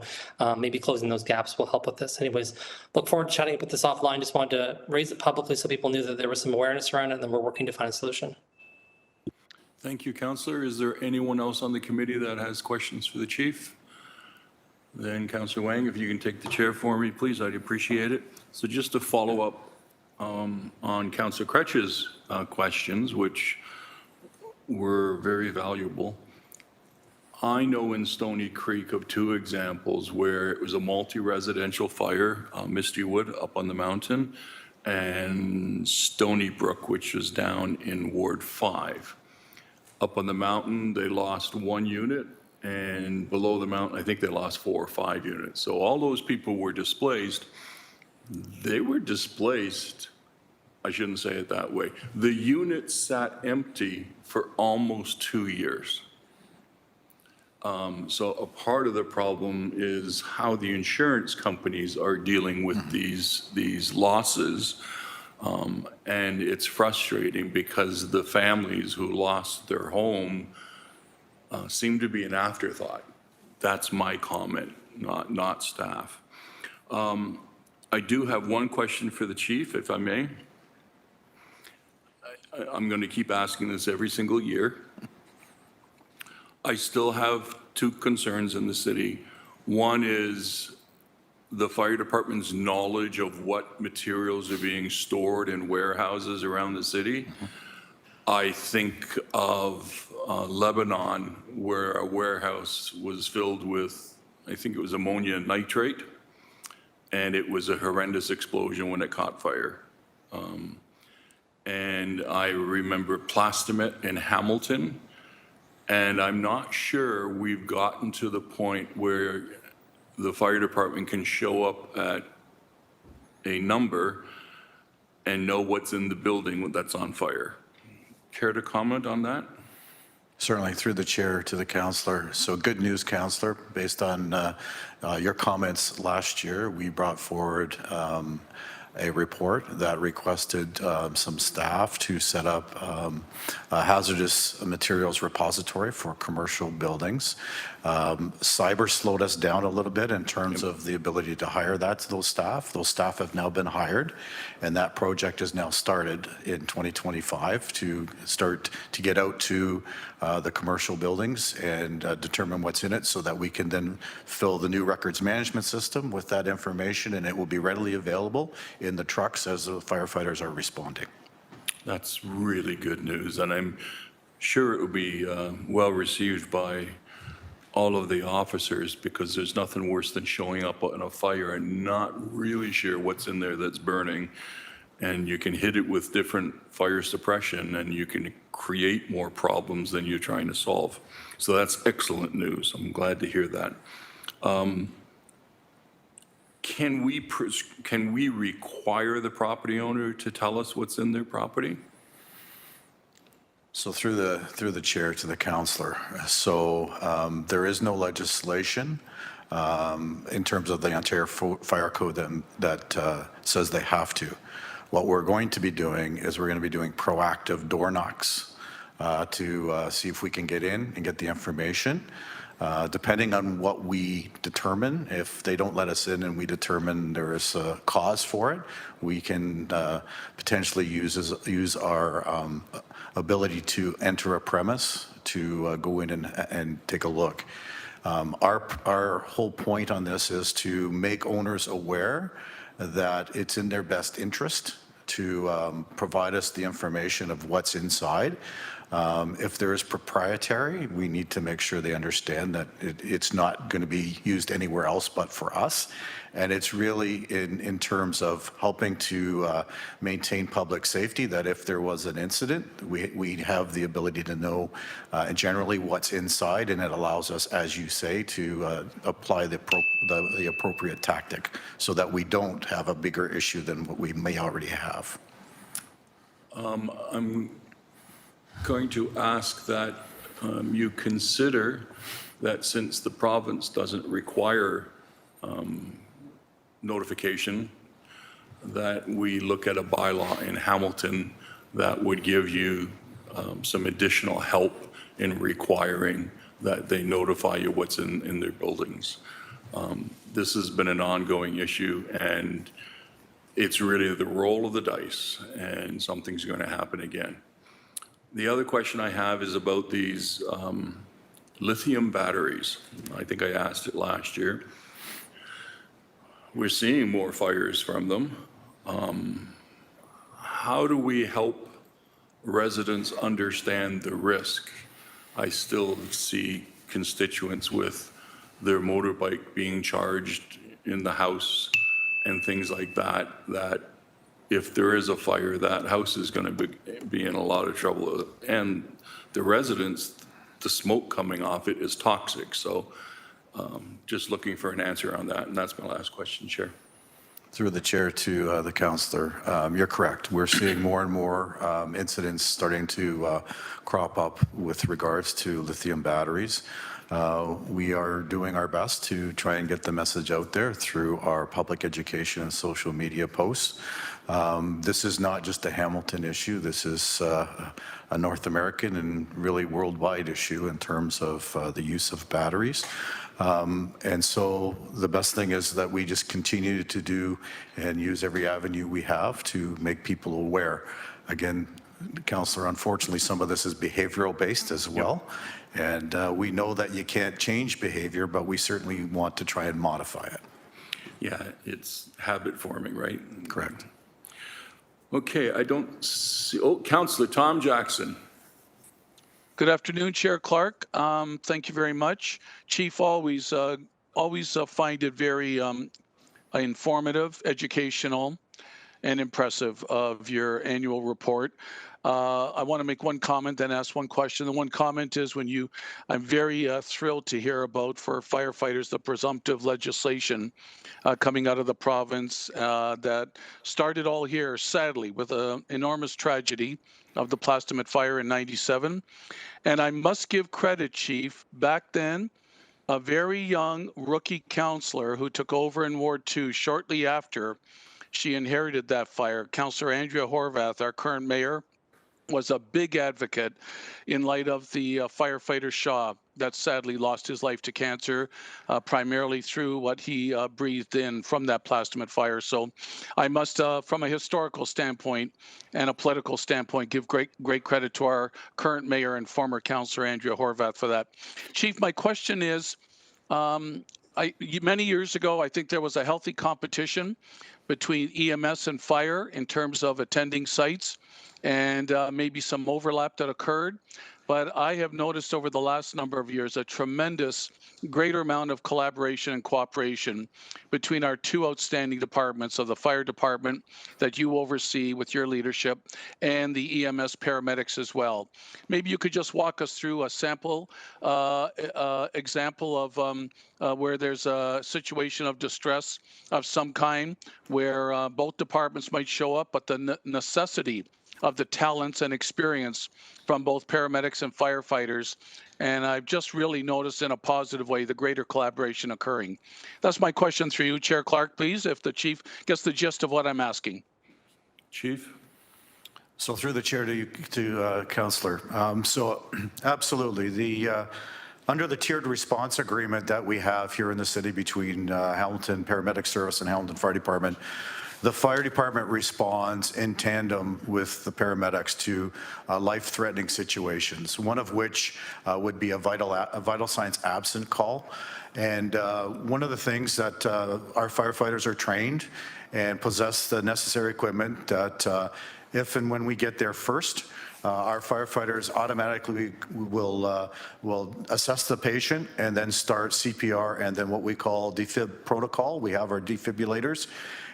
maybe closing those gaps will help with this. Anyways, look forward to chatting about this offline. Just wanted to raise it publicly so people knew that there was some awareness around it, and then we're working to find a solution. Thank you, Councillor. Is there anyone else on the committee that has questions for the chief? Then Councillor Wang, if you can take the chair for me, please, I'd appreciate it. So just to follow up on Councillor Crouch's questions, which were very valuable. I know in Stony Creek of two examples where it was a multi-residential fire, Misty Wood up on the mountain, and Stony Brook, which was down in Ward 5. Up on the mountain, they lost 1 unit, and below the mountain, I think they lost 4 or 5 units. So all those people were displaced. They were displaced, I shouldn't say it that way. The units sat empty for almost 2 years. So a part of the problem is how the insurance companies are dealing with these losses. And it's frustrating because the families who lost their home seem to be an afterthought. That's my comment, not staff. I do have one question for the chief, if I may. I'm going to keep asking this every single year. I still have two concerns in the city. One is the fire department's knowledge of what materials are being stored in warehouses around the city, I think of Lebanon, where a warehouse was filled with, I think it was ammonia nitrate, and it was a horrendous explosion when it caught fire. And I remember Plastomet in Hamilton, and I'm not sure we've gotten to the point where the fire department can show up at a number and know what's in the building that's on fire. Care to comment on that? Certainly, through the chair to the councillor. So good news, councillor. Based on your comments last year, we brought forward a report that requested some staff to set up a hazardous materials repository for commercial buildings. Cyber slowed us down a little bit in terms of the ability to hire those staff. Those staff have now been hired, and that project is now started in 2025 to start to get out to the commercial buildings and determine what's in it so that we can then fill the new records management system with that information, and it will be readily available in the trucks as the firefighters are responding. That's really good news, and I'm sure it will be well received by all of the officers, because there's nothing worse than showing up in a fire and not really sure what's in there that's burning. And you can hit it with different fire suppression, and you can create more problems than you're trying to solve. So that's excellent news. I'm glad to hear that. Can we require the property owner to tell us what's in their property? So through the chair to the councillor. So there is no legislation in terms of the Ontario Fire Code that says they have to. What we're going to be doing is we're going to be doing proactive door knocks to see if we can get in and get the information. Depending on what we determine, if they don't let us in and we determine there is a cause for it, we can potentially use our ability to enter a premise to go in and take a look. Our whole point on this is to make owners aware that it's in their best interest to provide us the information of what's inside. If there is proprietary, we need to make sure they understand that it's not going to be used anywhere else but for us. And it's really in terms of helping to maintain public safety, that if there was an incident, we have the ability to know generally what's inside, and it allows us, as you say, to apply the appropriate tactic so that we don't have a bigger issue than what we may already have. I'm going to ask that you consider that, since the province doesn't require notification, that we look at a bylaw in Hamilton that would give you some additional help in requiring that they notify you what's in their buildings. This has been an ongoing issue, and it's really the roll of the dice, and something's going to happen again. The other question I have is about these lithium batteries. I think I asked it last year. We're seeing more fires from them. How do we help residents understand the risk? I still see constituents with their motorbike being charged in the house and things like that, that if there is a fire, that house is going to be in a lot of trouble. And the residents, the smoke coming off it is toxic. So just looking for an answer on that. And that's my last question, Chair. Through the chair to the councillor, you're correct. We're seeing more and more incidents starting to crop up with regards to lithium batteries. We are doing our best to try and get the message out there through our public education and social media posts. This is not just a Hamilton issue. This is a North American and really worldwide issue in terms of the use of batteries. And so the best thing is that we just continue to do and use every avenue we have to make people aware. Again, Councillor, unfortunately, some of this is behavioral based as well. And we know that you can't change behavior, but we certainly want to try and modify it. Yeah, it's habit forming, right? Correct. Okay, I don't see, oh, Councillor Tom Jackson. Good afternoon, Chair Clark. Thank you very much. Chief, always find it very informative, educational, and impressive of your annual report. I want to make one comment, then ask one question. The one comment is I'm very thrilled to hear about for firefighters the presumptive legislation coming out of the province that started all here, sadly, with an enormous tragedy of the Plastimet fire in '97. And I must give credit, Chief, back then, a very young rookie councillor who took over in Ward 2 shortly after she inherited that fire, Councillor Andrea Horvath, our current mayor, was a big advocate in light of the firefighter Shaw that sadly lost his life to cancer, primarily through what he breathed in from that Plastimet fire. So I must, from a historical standpoint and a political standpoint, give great credit to our current mayor and former councillor Andrea Horvath for that. Chief, my question is, many years ago, I think there was a healthy competition between EMS and fire in terms of attending sites, and maybe some overlap that occurred. But I have noticed over the last number of years a tremendous greater amount of collaboration and cooperation between our two outstanding departments of the fire department that you oversee with your leadership and the EMS paramedics as well. Maybe you could just walk us through a sample example of where there's a situation of distress of some kind where both departments might show up, but the necessity of the talents and experience from both paramedics and firefighters. And I've just really noticed in a positive way the greater collaboration occurring. That's my question through you, Chair Clark, please, if the chief gets the gist of what I'm asking. Chief? So through the chair to Councillor. So absolutely, under the tiered response agreement that we have here in the city between Hamilton Paramedic Service and Hamilton Fire Department, the fire department responds in tandem with the paramedics to life-threatening situations, one of which would be a vital signs absent call. And one of the things that our firefighters are trained and possess the necessary equipment that if and when we get there first, our firefighters automatically will assess the patient and then start CPR and then what we call defib protocol. We have our defibrillators.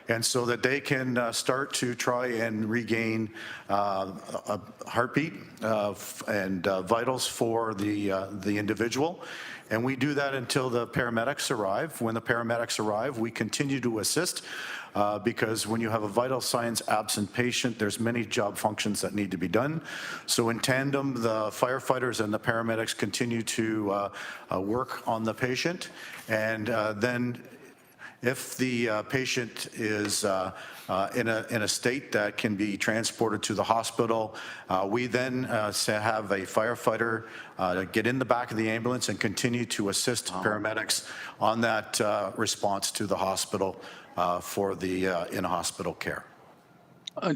And so that they can start to try and regain a heartbeat and vitals for the individual. And we do that until the paramedics arrive. When the paramedics arrive, we continue to assist because when you have a vital signs absent patient, there's many job functions that need to be done. So in tandem, the firefighters and the paramedics continue to work on the patient. And then if the patient is in a state that can be transported to the hospital, we then have a firefighter get in the back of the ambulance and continue to assist paramedics on that response to the hospital for the in-hospital care.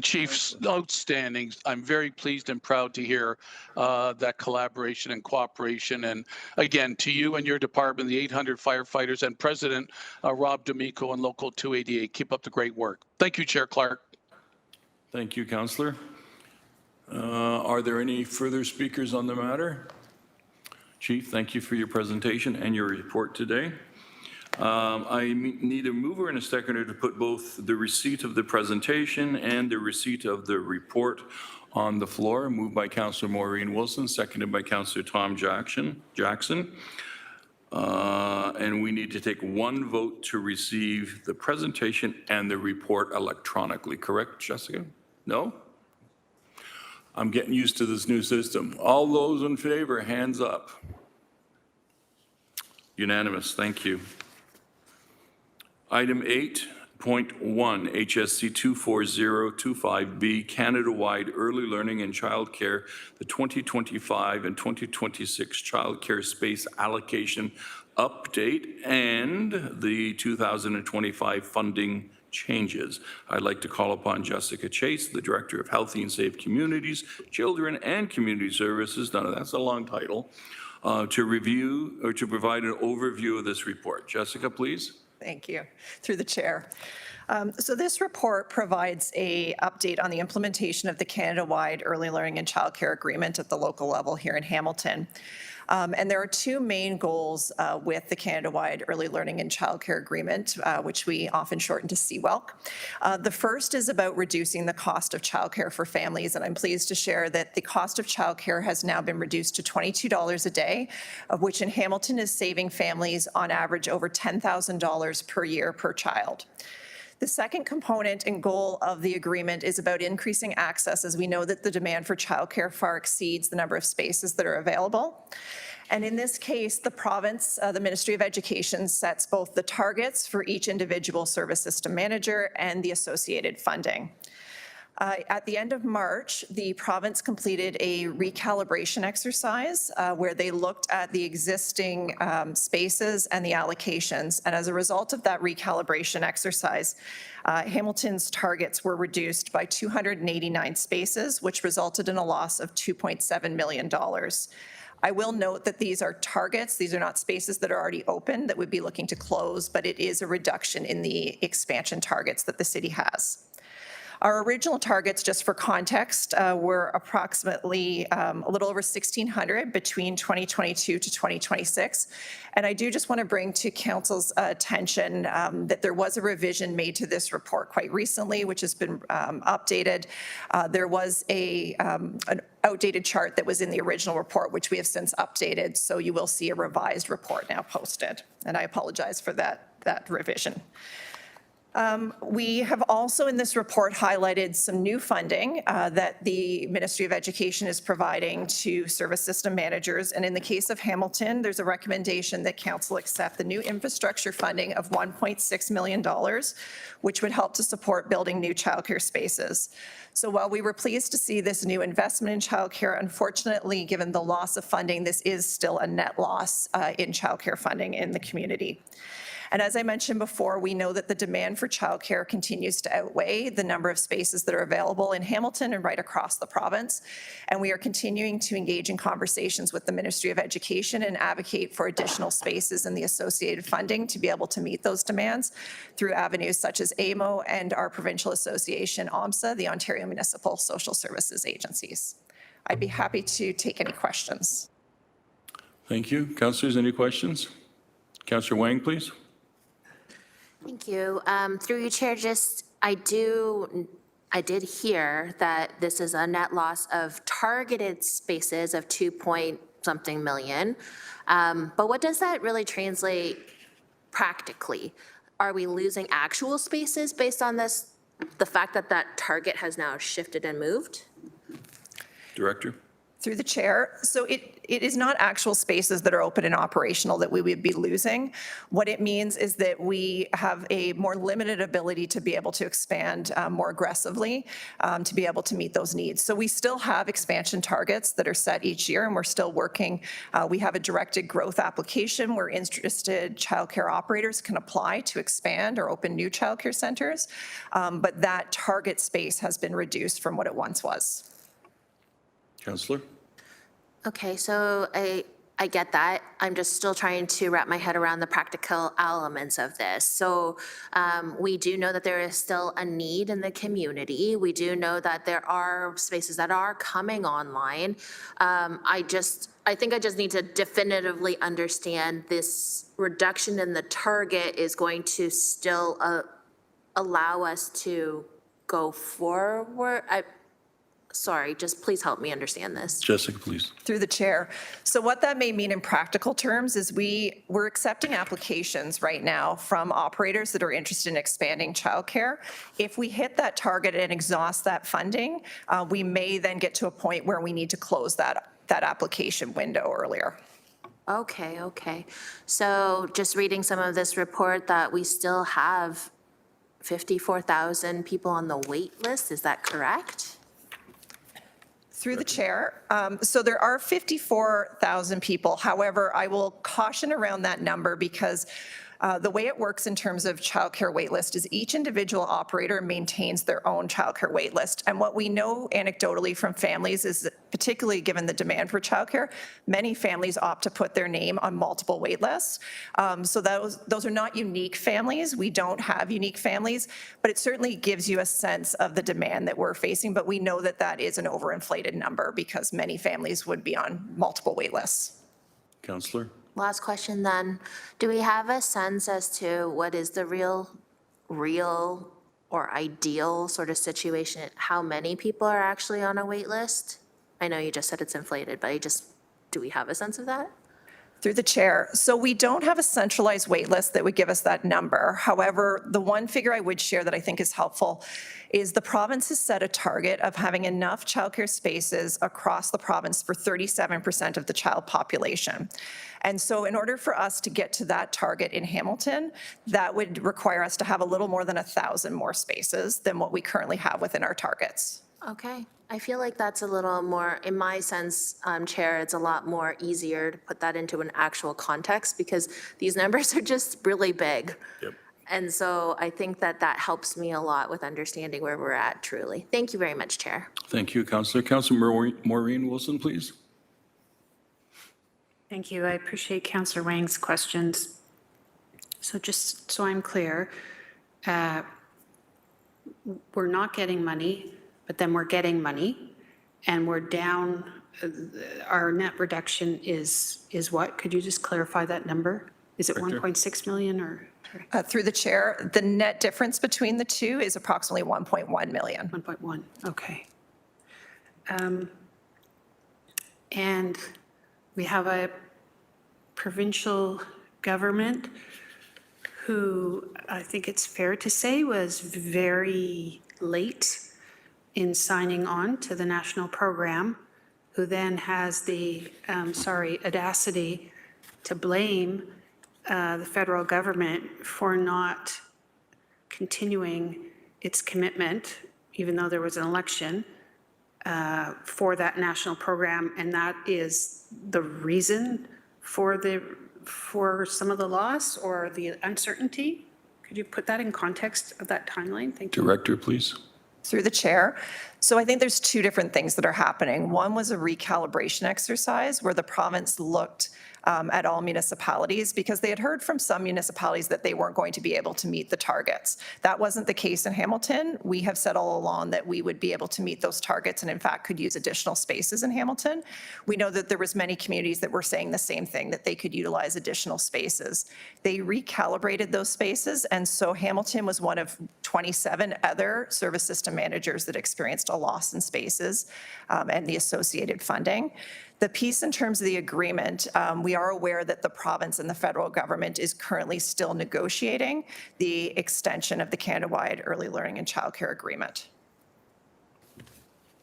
Chief, outstanding. I'm very pleased and proud to hear that collaboration and cooperation. And again, to you and your department, the 800 firefighters and President Rob D'Amico and Local 288, keep up the great work. Thank you, Chair Clark. Thank you, Councillor. Are there any further speakers on the matter? Chief, thank you for your presentation and your report today. I need a mover and a seconder to put both the receipt of the presentation and the receipt of the report on the floor. Moved by Councillor Maureen Wilson, seconded by Councillor Tom Jackson. And we need to take one vote to receive the presentation and the report electronically. Correct, Jessica? No? I'm getting used to this new system. All those in favor, hands up. Unanimous. Thank you. Item 8.1, HSC 24025B, Canada-wide Early Learning and Childcare, the 2025 and 2026 Childcare Space Allocation Update and the 2025 funding changes. I'd like to call upon Jessica Chase, the Director of Healthy and Safe Communities, Children and Community Services, now that's a long title, to review or to provide an overview of this report. Jessica, please. Thank you. Through the chair. So this report provides a update on the implementation of the Canada-wide Early Learning and Childcare Agreement at the local level here in Hamilton. And there are two main goals with the Canada-wide Early Learning and Childcare Agreement, which we often shorten to CWELC. The first is about reducing the cost of childcare for families, and I'm pleased to share that the cost of childcare has now been reduced to $22 a day, of which in Hamilton is saving families on average over $10,000 per year per child. The second component and goal of the agreement is about increasing access, as we know that the demand for childcare far exceeds the number of spaces that are available. And in this case, the province, the Ministry of Education sets both the targets for each individual service system manager and the associated funding. At the end of March, the province completed a recalibration exercise where they looked at the existing spaces and the allocations. And as a result of that recalibration exercise, Hamilton's targets were reduced by 289 spaces, which resulted in a loss of $2.7 million. I will note that these are targets. These are not spaces that are already open that would be looking to close, but it is a reduction in the expansion targets that the city has. Our original targets, just for context, were approximately a little over 1,600 between 2022 to 2026. And I do just want to bring to Council's attention that there was a revision made to this report quite recently, which has been updated. There was an outdated chart that was in the original report, which we have since updated. So you will see a revised report now posted. And I apologize for that revision. We have also in this report highlighted some new funding that the Ministry of Education is providing to service system managers. And in the case of Hamilton, there's a recommendation that Council accept the new infrastructure funding of $1.6 million, which would help to support building new childcare spaces. So while we were pleased to see this new investment in childcare, unfortunately, given the loss of funding, this is still a net loss in childcare funding in the community. And as I mentioned before, we know that the demand for childcare continues to outweigh the number of spaces that are available in Hamilton and right across the province. And we are continuing to engage in conversations with the Ministry of Education and advocate for additional spaces and the associated funding to be able to meet those demands through avenues such as AMO and our provincial association, OMSA, the Ontario Municipal Social Services Agencies. I'd be happy to take any questions. Thank you. Councillors, any questions? Councillor Wang, please. Thank you. Through you, Chair, I did hear that this is a net loss of targeted spaces of 2-point-something million. But what does that really translate practically? Are we losing actual spaces based on this, the fact that that target has now shifted and moved? Director. Through the chair. So it is not actual spaces that are open and operational that we would be losing. What it means is that we have a more limited ability to be able to expand more aggressively to be able to meet those needs. So we still have expansion targets that are set each year, and we're still working. We have a directed growth application where interested childcare operators can apply to expand or open new childcare centers. But that target space has been reduced from what it once was. Councillor. Okay, so I get that. I'm just still trying to wrap my head around the practical elements of this. So we do know that there is still a need in the community. We do know that there are spaces that are coming online. I think I just need to definitively understand this reduction in the target is going to still allow us to go forward. Sorry, just please help me understand this. Jessica, please. Through the chair. So what that may mean in practical terms is we're accepting applications right now from operators that are interested in expanding childcare. If we hit that target and exhaust that funding, we may then get to a point where we need to close that application window earlier. Okay. So just reading some of this report that we still have 54,000 people on the wait list, is that correct? Through the chair. So there are 54,000 people. However, I will caution around that number because The way it works in terms of childcare waitlist is each individual operator maintains their own childcare waitlist. And what we know anecdotally from families is that, particularly given the demand for childcare, many families opt to put their name on multiple wait lists. So those are not unique families. We don't have unique families, but it certainly gives you a sense of the demand that we're facing. But we know that that is an overinflated number because many families would be on multiple wait lists. Councillor? Last question then. Do we have a sense as to what is the real or ideal sort of situation? How many people are actually on a wait list? I know you just said it's inflated, but do we have a sense of that? Through the chair. So we don't have a centralized wait list that would give us that number. However, the one figure I would share that I think is helpful is the province has set a target of having enough childcare spaces across the province for 37% of the child population. And so in order for us to get to that target in Hamilton, that would require us to have a little more than 1,000 more spaces than what we currently have within our targets. Okay. I feel like that's a little more, in my sense, Chair, it's a lot more easier to put that into an actual context because these numbers are just really big. Yep. And so I think that helps me a lot with understanding where we're at truly. Thank you very much, Chair. Thank you, Councillor. Councillor Maureen Wilson, please. Thank you. I appreciate Councillor Wang's questions. So just so I'm clear, we're not getting money, but then we're getting money, and we're down, our net reduction is what? Could you just clarify that number? Is it 1.6 million or? Through the chair, the net difference between the two is approximately 1.1 million. 1.1, okay. And we have a provincial government who I think it's fair to say was very late in signing on to the national program, who then has the, audacity to blame the federal government for not continuing its commitment, even though there was an election, for that national program. And that is the reason for some of the loss or the uncertainty. Could you put that in context of that timeline? Thank you. Director, please. Through the chair. So I think there's two different things that are happening. One was a recalibration exercise where the province looked at all municipalities because they had heard from some municipalities that they weren't going to be able to meet the targets. That wasn't the case in Hamilton. We have said all along that we would be able to meet those targets and in fact could use additional spaces in Hamilton. We know that there was many communities that were saying the same thing, that they could utilize additional spaces. They recalibrated those spaces, and so Hamilton was one of 27 other service system managers that experienced a loss in spaces and the associated funding. The piece in terms of the agreement, we are aware that the province and the federal government is currently still negotiating the extension of the Canada-wide early learning and childcare agreement.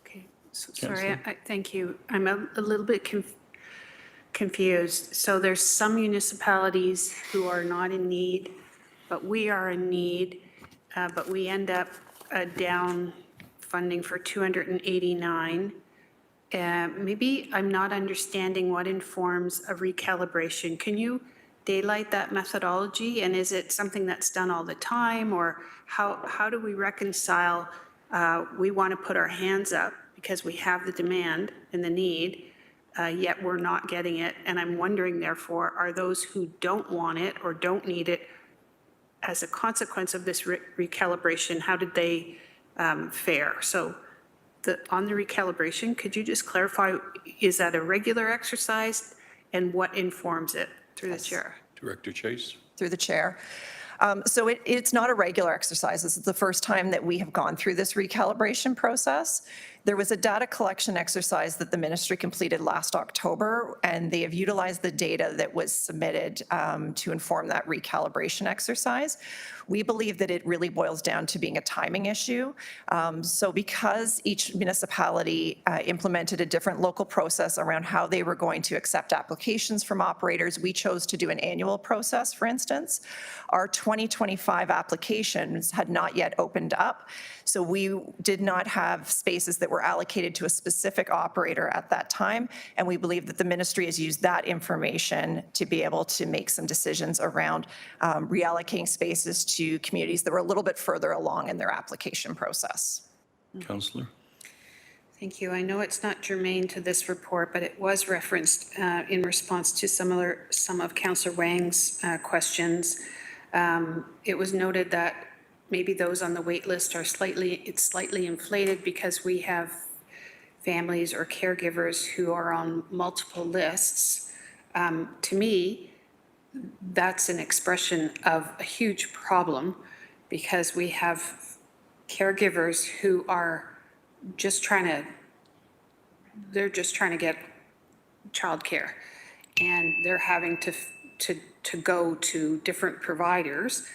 Okay, so sorry, thank you. I'm a little bit confused. So there's some municipalities who are not in need, but we are in need, but we end up down funding for 289. Maybe I'm not understanding what informs a recalibration. Can you daylight that methodology? And is it something that's done all the time? Or how do we reconcile, we want to put our hands up because we have the demand and the need, yet we're not getting it. And I'm wondering, therefore, are those who don't want it or don't need it, as a consequence of this recalibration, how did they fare? So on the recalibration, could you just clarify, is that a regular exercise and what informs it? Through the chair. Director Chase. Through the chair. So it's not a regular exercise. This is the first time that we have gone through this recalibration process. There was a data collection exercise that the ministry completed last October, and they have utilized the data that was submitted to inform that recalibration exercise. We believe that it really boils down to being a timing issue. So because each municipality implemented a different local process around how they were going to accept applications from operators, we chose to do an annual process, for instance. Our 2025 applications had not yet opened up, so we did not have spaces that were allocated to a specific operator at that time. And we believe that the ministry has used that information to be able to make some decisions around reallocating spaces to communities that were a little bit further along in their application process. Councillor? Thank you. I know it's not germane to this report, but it was referenced in response to some of Councillor Wang's questions. It was noted that maybe those on the wait list are slightly inflated because we have families or caregivers who are on multiple lists. To me, that's an expression of a huge problem because we have caregivers who are just trying to get childcare, and they're having to go to different providers.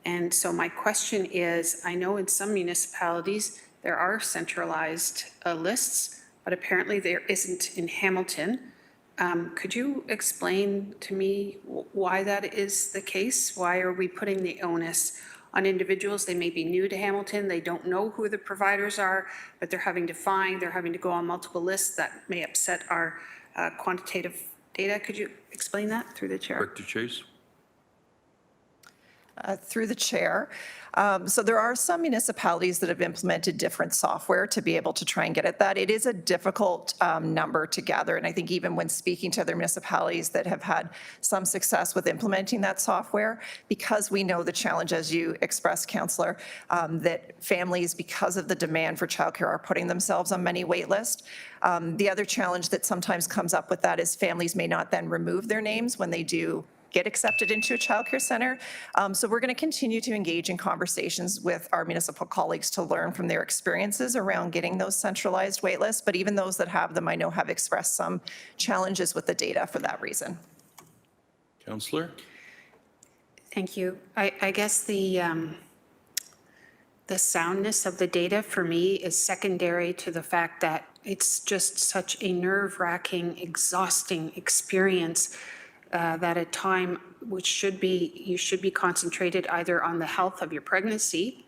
And so my question is, I know in some municipalities there are centralized lists, but apparently there isn't in Hamilton. Could you explain to me why that is the case? Why are we putting the onus on individuals? They may be new to Hamilton, they don't know who the providers are, but they're having to go on multiple lists that may upset our quantitative data. Could you explain that through the chair? Director Chase? Through the chair. So there are some municipalities that have implemented different software to be able to try and get at that. It is a difficult number to gather. And I think even when speaking to other municipalities that have had some success with implementing that software, because we know the challenge, as you expressed, Councillor, that families, because of the demand for childcare, are putting themselves on many wait lists. The other challenge that sometimes comes up with that is families may not then remove their names when they do get accepted into a childcare center. So we're going to continue to engage in conversations with our municipal colleagues to learn from their experiences around getting those centralized wait lists. But even those that have them, I know, have expressed some challenges with the data for that reason. Councillor? Thank you. I guess the soundness of the data for me is secondary to the fact that it's just such a nerve-wracking, exhausting experience that at time which you should be concentrated either on the health of your pregnancy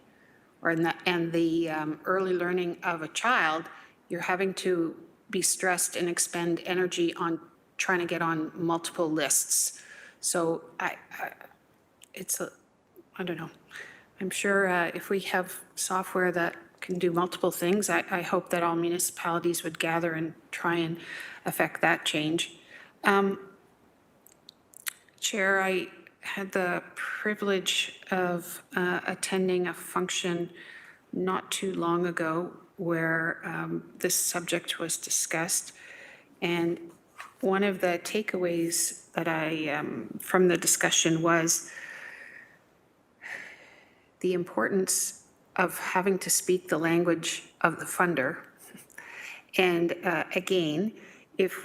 or and the early learning of a child, you're having to be stressed and expend energy on trying to get on multiple lists. So I don't know. I'm sure if we have software that can do multiple things, I hope that all municipalities would gather and try and affect that change. Chair, I had the privilege of attending a function not too long ago where this subject was discussed. And one of the takeaways that from the discussion was the importance of having to speak the language of the funder. And again, if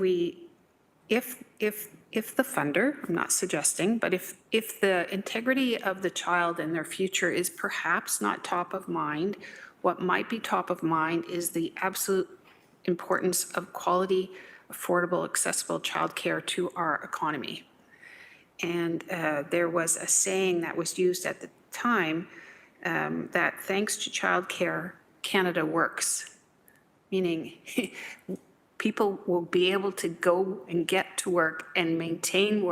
the funder, I'm not suggesting, but if the integrity of the child and their future is perhaps not top of mind, what might be top of mind is the absolute importance of quality, affordable, accessible childcare to our economy. And there was a saying that was used at the time that thanks to childcare, Canada works, meaning people will be able to go and get to work, maintain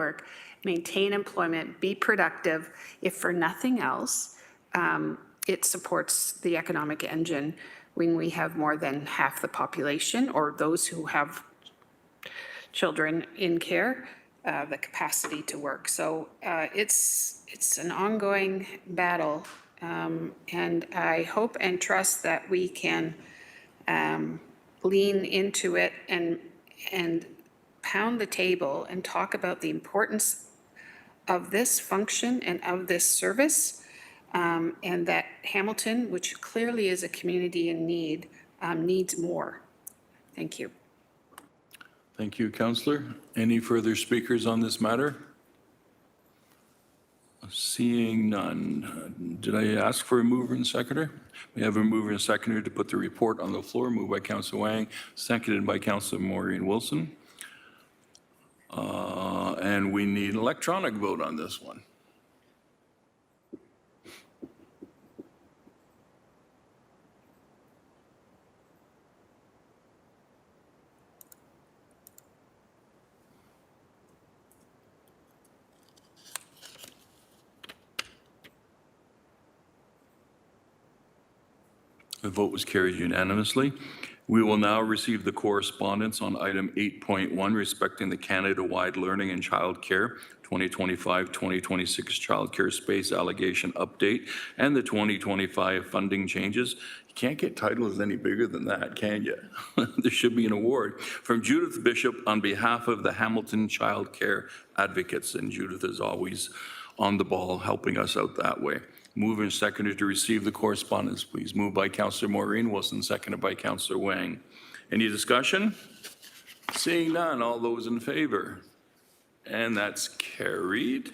employment, be productive. If for nothing else, it supports the economic engine when we have more than half the population or those who have children in care, the capacity to work. So it's an ongoing battle, and I hope and trust that we can lean into it and pound the table and talk about the importance of this function and of this service, and that Hamilton, which clearly is a community in need, needs more. Thank you. Thank you, Councillor. Any further speakers on this matter? Seeing none. Did I ask for a mover and seconder? We have a mover and seconder to put the report on the floor, moved by Councillor Wang, seconded by Councillor Maureen Wilson. And we need an electronic vote on this one. The vote was carried unanimously. We will now receive the correspondence on item 8.1 respecting the Canada-wide Learning and Childcare 2025-2026 Childcare Space Allegation Update and the 2025 funding changes. You can't get titles any bigger than that, can you? There should be an award from Judith Bishop on behalf of the Hamilton Child Care Advocates, and Judith is always on the ball helping us out that way. Move and seconded to receive the correspondence, please. Moved by Councillor Maureen Wilson, seconded by Councillor Wang. Any discussion? Seeing none, all those in favor? And that's carried.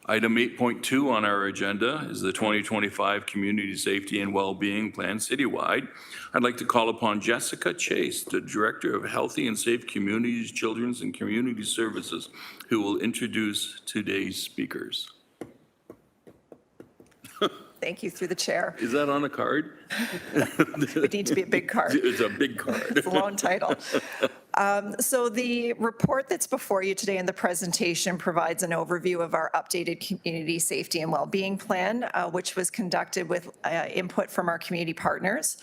Item 8.2 on our agenda is the 2025 Community Safety and Wellbeing Plan citywide. I'd like to call upon Jessica Chase, the Director of Healthy and Safe Communities, Children's and Community Services, who will introduce today's speakers. Thank you, through the chair. Is that on a card? It would need to be a big card. It's a big card. It's a long title. So the report that's before you today in the presentation provides an overview of our updated community safety and well-being plan, which was conducted with input from our community partners.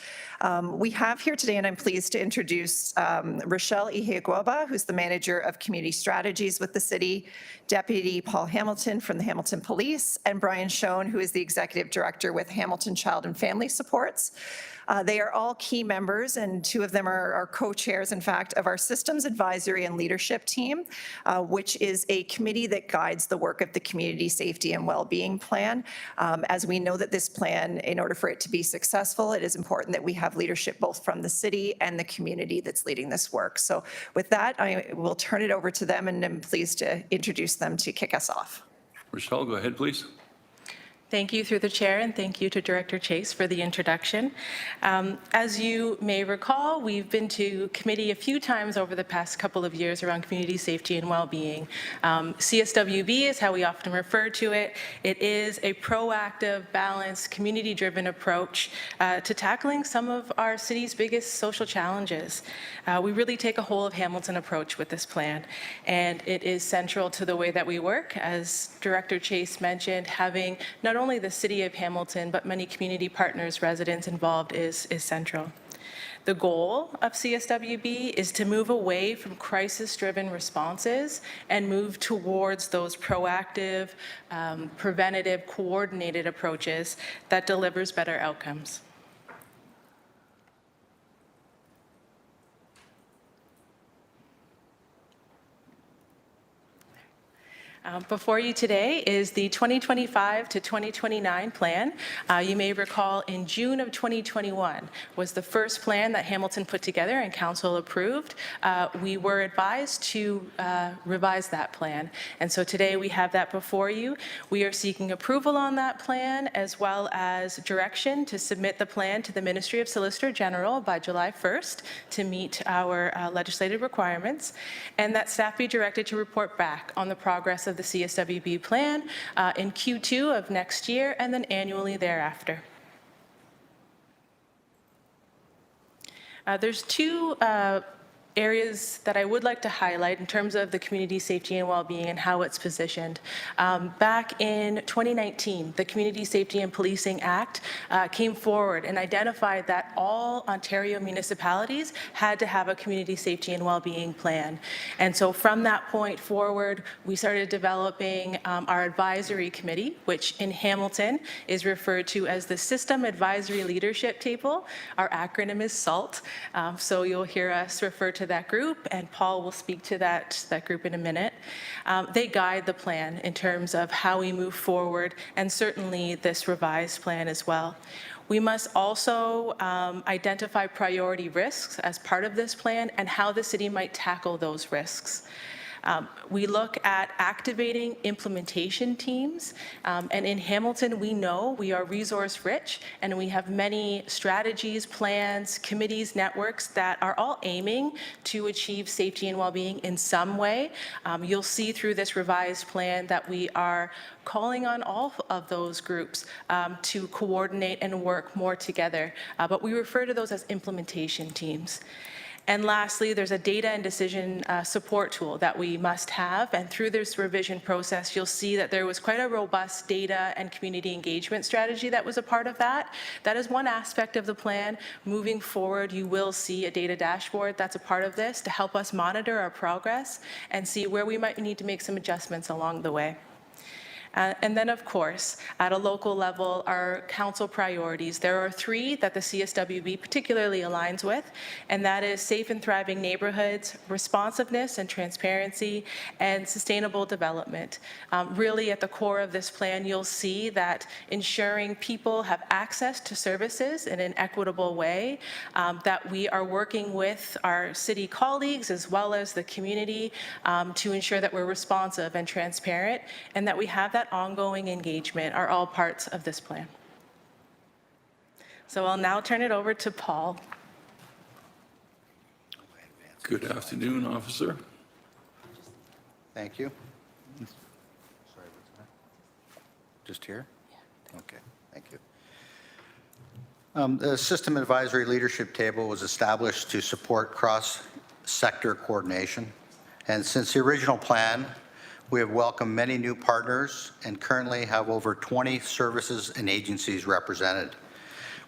We have here today, and I'm pleased to introduce Rochelle Ihiguaba, who's the Manager of Community Strategies with the city, Deputy Paul Hamilton from the Hamilton Police, and Brian Schoen, who is the Executive Director with Hamilton Child and Family Supports. They are all key members, and two of them are co-chairs, in fact, of our Systems Advisory and Leadership Team, which is a committee that guides the work of the Community Safety and Wellbeing Plan. As we know that this plan, in order for it to be successful, it is important that we have leadership both from the city and the community that's leading this work. So with that, I will turn it over to them, and I'm pleased to introduce them to kick us off. Rochelle, go ahead, please. Thank you through the chair, and thank you to Director Chase for the introduction. As you may recall, we've been to committee a few times over the past couple of years around community safety and well-being. CSWB is how we often refer to it. It is a proactive, balanced, community-driven approach to tackling some of our city's biggest social challenges. We really take a whole of Hamilton approach with this plan, and it is central to the way that we work. As Director Chase mentioned, having not only the City of Hamilton, but many community partners, residents involved is central. The goal of CSWB is to move away from crisis-driven responses and move towards those proactive, preventative, coordinated approaches that delivers better outcomes. Before you today is the 2025 to 2029 plan. You may recall in June of 2021 was the first plan that Hamilton put together and council approved. We were advised to revise that plan. And so today we have that before you. We are seeking approval on that plan as well as direction to submit the plan to the Ministry of Solicitor General by July 1st to meet our legislative requirements, and that staff be directed to report back on the progress of the CSWB plan in Q2 of next year and then annually thereafter. There's two areas that I would like to highlight in terms of the community safety and well-being and how it's positioned. Back in 2019, the Community Safety and Policing Act came forward and identified that all Ontario municipalities had to have a community safety and well-being plan. And so from that point forward, we started developing our advisory committee, which in Hamilton is referred to as the System Advisory Leadership Table. Our acronym is SALT. So you'll hear us refer to that group, and Paul will speak to that group in a minute. They guide the plan in terms of how we move forward, and certainly this revised plan as well. We must also identify priority risks as part of this plan and how the city might tackle those risks. We look at activating implementation teams, and in Hamilton we know we are resource rich and we have many strategies, plans, committees, networks that are all aiming to achieve safety and well-being in some way. You'll see through this revised plan that we are calling on all of those groups to coordinate and work more together, but we refer to those as implementation teams. And lastly, there's a data and decision support tool that we must have. And through this revision process, you'll see that there was quite a robust data and community engagement strategy that was a part of that. That is one aspect of the plan. Moving forward, you will see a data dashboard that's a part of this to help us monitor our progress and see where we might need to make some adjustments along the way. And then, of course, at a local level, our council priorities. There are 3 that the CSWB particularly aligns with, and that is safe and thriving neighborhoods, responsiveness and transparency, and sustainable development. Really, at the core of this plan, you'll see that ensuring people have access to services in an equitable way, that we are working with our city colleagues as well as the community to ensure that we're responsive and transparent, and that we have that ongoing engagement are all parts of this plan. So I'll now turn it over to Paul. Good afternoon, officer. Thank you. Sorry, what's that? Just here? Okay, thank you. The System Advisory Leadership Table was established to support cross-sector coordination. And since the original plan, we have welcomed many new partners and currently have over 20 services and agencies represented.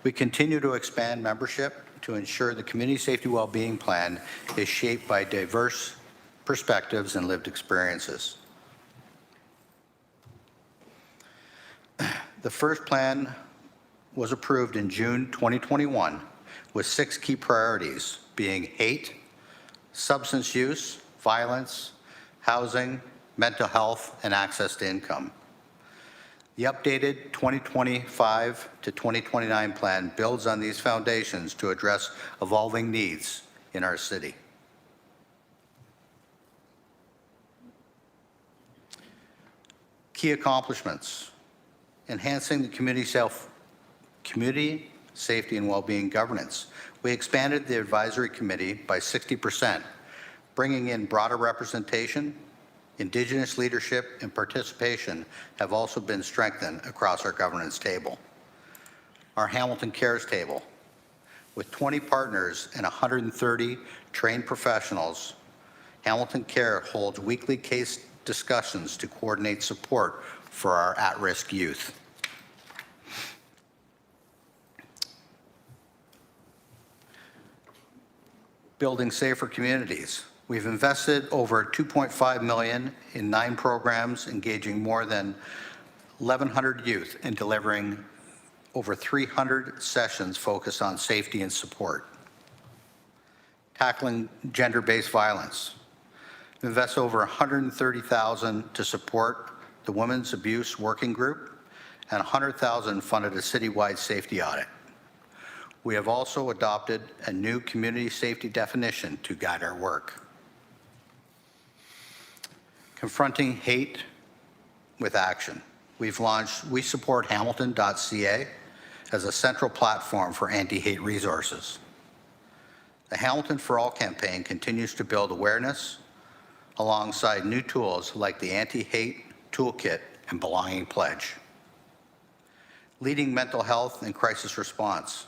We continue to expand membership to ensure the Community Safety Wellbeing Plan is shaped by diverse perspectives and lived experiences. The first plan was approved in June 2021 with 6 key priorities being hate, substance use, violence, housing, mental health, and access to income. The updated 2025 to 2029 plan builds on these foundations to address evolving needs in our city. Key accomplishments: enhancing the community safety and well-being governance. We expanded the advisory committee by 60%, bringing in broader representation. Indigenous leadership and participation have also been strengthened across our governance table. Our Hamilton Cares table, with 20 partners and 130 trained professionals, Hamilton Care holds weekly case discussions to coordinate support for our at-risk youth. Building safer communities. We've invested over $2.5 million in 9 programs, engaging more than 1,100 youth and delivering over 300 sessions focused on safety and support. Tackling gender-based violence. We invest over $130,000 to support the Women's Abuse Working Group, and $100,000 funded a citywide safety audit. We have also adopted a new community safety definition to guide our work. Confronting hate with action. We've launched WeSupportHamilton.ca as a central platform for anti-hate resources. The Hamilton for All campaign continues to build awareness alongside new tools like the Anti-Hate Toolkit and Belonging Pledge. Leading mental health and crisis response.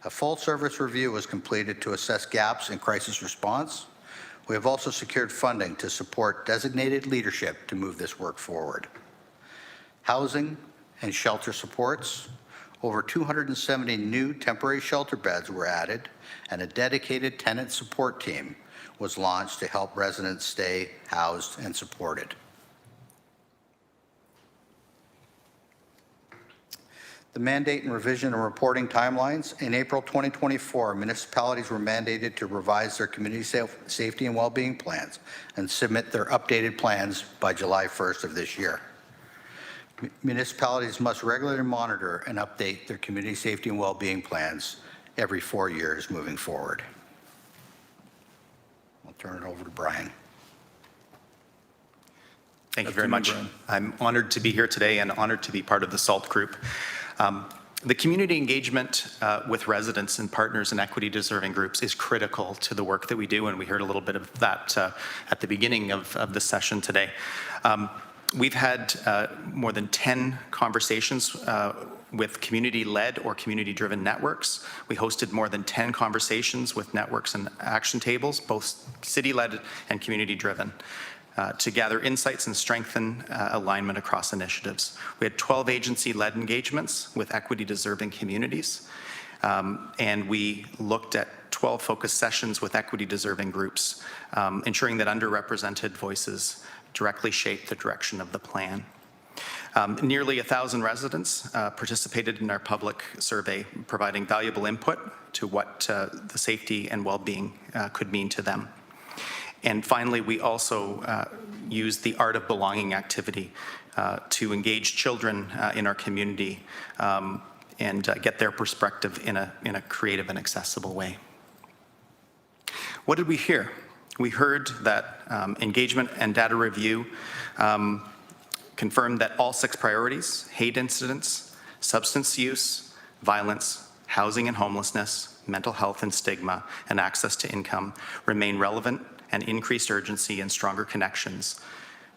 A full service review was completed to assess gaps in crisis response. We have also secured funding to support designated leadership to move this work forward. Housing and shelter supports. Over 270 new temporary shelter beds were added, and a dedicated tenant support team was launched to help residents stay housed and supported. The mandate and revision and reporting timelines. In April 2024, municipalities were mandated to revise their community safety and well-being plans and submit their updated plans by July 1st of this year. Municipalities must regularly monitor and update their community safety and well-being plans every 4 years moving forward. I'll turn it over to Brian. Thank you very much. I'm honored to be here today and honored to be part of the SALT group. The community engagement with residents and partners and equity deserving groups is critical to the work that we do, and we heard a little bit of that at the beginning of the session today. We've had more than 10 conversations with community-led or community-driven networks. We hosted more than 10 conversations with networks and action tables, both city-led and community-driven, to gather insights and strengthen alignment across initiatives. We had 12 agency-led engagements with equity-deserving communities, and we looked at 12 focus sessions with equity-deserving groups, ensuring that underrepresented voices directly shape the direction of the plan. Nearly 1,000 residents participated in our public survey, providing valuable input to what the safety and well-being could mean to them. And finally, we also used the Art of Belonging activity to engage children in our community and get their perspective in a creative and accessible way. What did we hear? We heard that engagement and data review confirmed that all 6 priorities, hate incidents, substance use, violence, housing and homelessness, mental health and stigma, and access to income, remain relevant and increased urgency and stronger connections.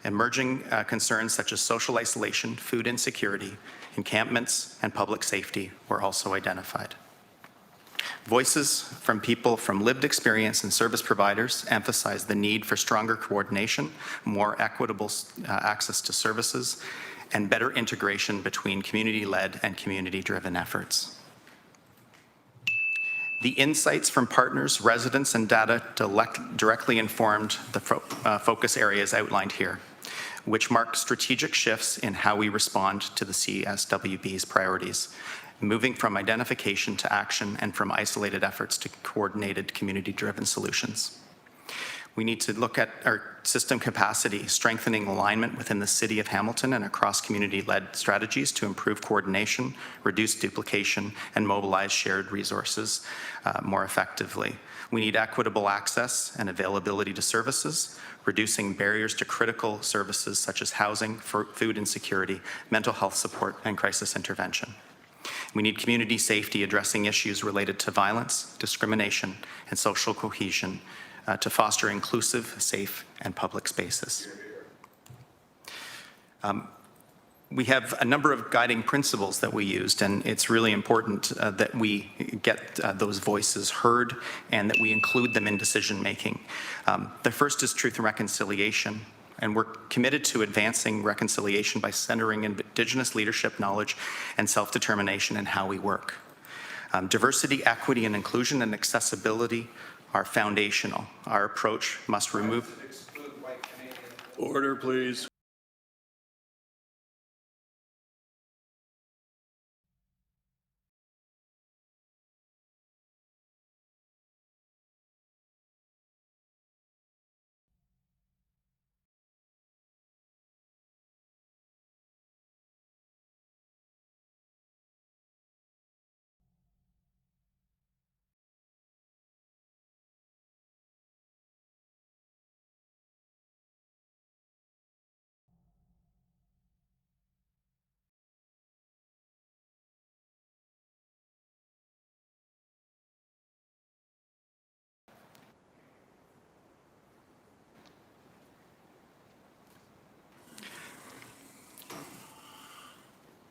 Emerging concerns such as social isolation, food insecurity, encampments, and public safety were also identified. Voices from people from lived experience and service providers emphasize the need for stronger coordination, more equitable access to services, and better integration between community-led and community-driven efforts. The insights from partners, residents, and data directly informed the focus areas outlined here, which mark strategic shifts in how we respond to the CSWB's priorities, moving from identification to action and from isolated efforts to coordinated community-driven solutions. We need to look at our system capacity, strengthening alignment within the City of Hamilton and across community-led strategies to improve coordination, reduce duplication, and mobilize shared resources more effectively. We need equitable access and availability to services, reducing barriers to critical services such as housing, food insecurity, mental health support, and crisis intervention. We need community safety, addressing issues related to violence, discrimination, and social cohesion to foster inclusive, safe, and public spaces. We have a number of guiding principles that we used, and it's really important that we get those voices heard and that we include them in decision-making. The first is truth and reconciliation. And we're committed to advancing reconciliation by centering Indigenous leadership, knowledge, and self-determination in how we work. Diversity, equity, and inclusion and accessibility are foundational. Our approach must remove... Order, please.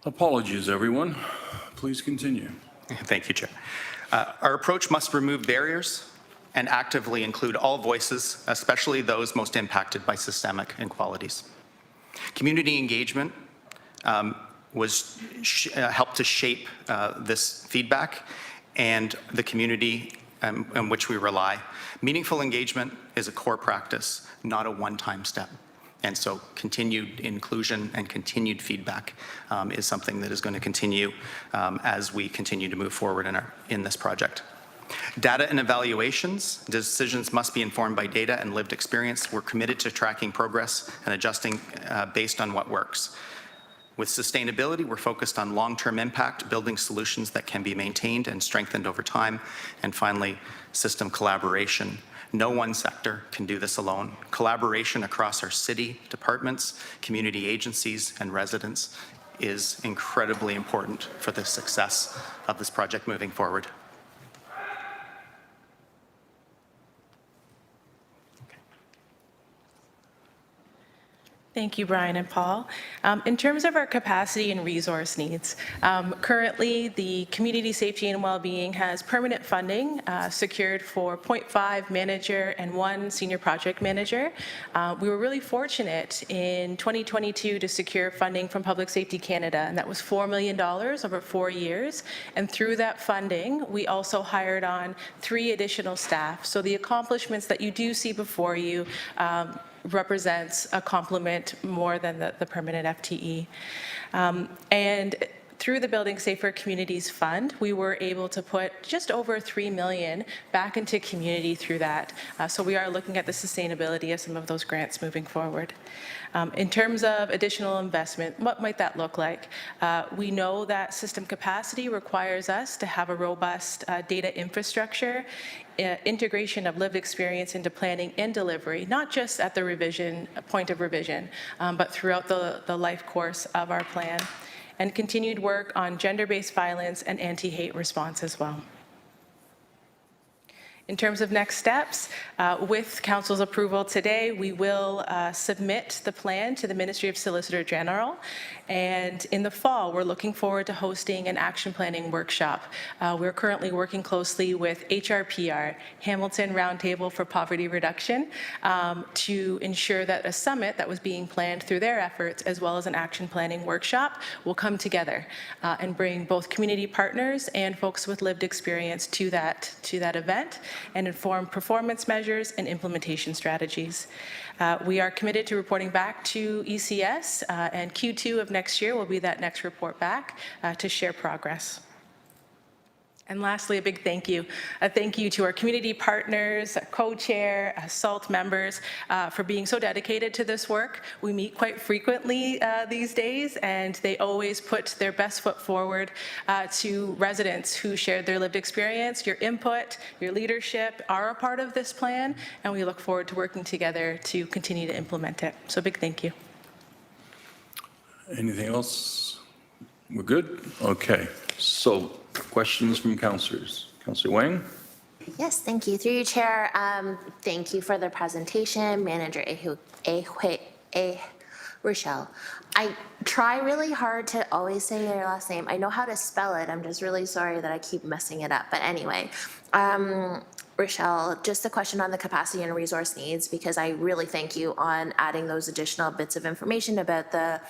Apologies, everyone. Please continue. Thank you, Chair. Our approach must remove barriers and actively include all voices, especially those most impacted by systemic inequalities. Community engagement helped to shape this feedback and the community in which we rely. Meaningful engagement is a core practice, not a one-time step. And so continued inclusion and continued feedback is something that is going to continue as we continue to move forward in this project. Data and evaluations, decisions must be informed by data and lived experience. We're committed to tracking progress and adjusting based on what works. With sustainability, we're focused on long-term impact, building solutions that can be maintained and strengthened over time. And finally, system collaboration. No one sector can do this alone. Collaboration across our city, departments, community agencies, and residents is incredibly important for the success of this project moving forward. Thank you, Brian and Paul. In terms of our capacity and resource needs, currently the Community Safety and Wellbeing has permanent funding secured for 0.5 manager and 1 senior project manager. We were really fortunate in 2022 to secure funding from Public Safety Canada, and that was $4 million over 4 years. And through that funding, we also hired on 3 additional staff. So the accomplishments that you do see before you represents a complement more than the permanent FTE. And through the Building Safer Communities Fund, we were able to put just over $3 million back into community through that. So we are looking at the sustainability of some of those grants moving forward. In terms of additional investment, what might that look like? We know that system capacity requires us to have a robust data infrastructure, integration of lived experience into planning and delivery, not just at the revision, point of revision, but throughout the life course of our plan, and continued work on gender-based violence and anti-hate response as well. In terms of next steps, with Council's approval today, we will submit the plan to the Ministry of Solicitor General. And in the fall, we're looking forward to hosting an action planning workshop. We're currently working closely with HRPR, Hamilton Roundtable for Poverty Reduction, to ensure that a summit that was being planned through their efforts, as well as an action planning workshop, will come together and bring both community partners and folks with lived experience to that event, and inform performance measures and implementation strategies. We are committed to reporting back to ECS, and Q2 of next year will be that next report back to share progress. And lastly, a big thank you. A thank you to our community partners, co-chair, SALT members for being so dedicated to this work. We meet quite frequently these days, and they always put their best foot forward to residents who shared their lived experience. Your input, your leadership are a part of this plan, and we look forward to working together to continue to implement it. So big thank you. Anything else? We're good? Okay. So questions from councillors. Councillor Wang? Yes, thank you. Through you, Chair, thank you for the presentation, Manager Rochelle. I try really hard to always say your last name. I know how to spell it. I'm just really sorry that I keep messing it up. But anyway, Rochelle, just a question on the capacity and resource needs, because I really thank you on adding those additional bits of information about the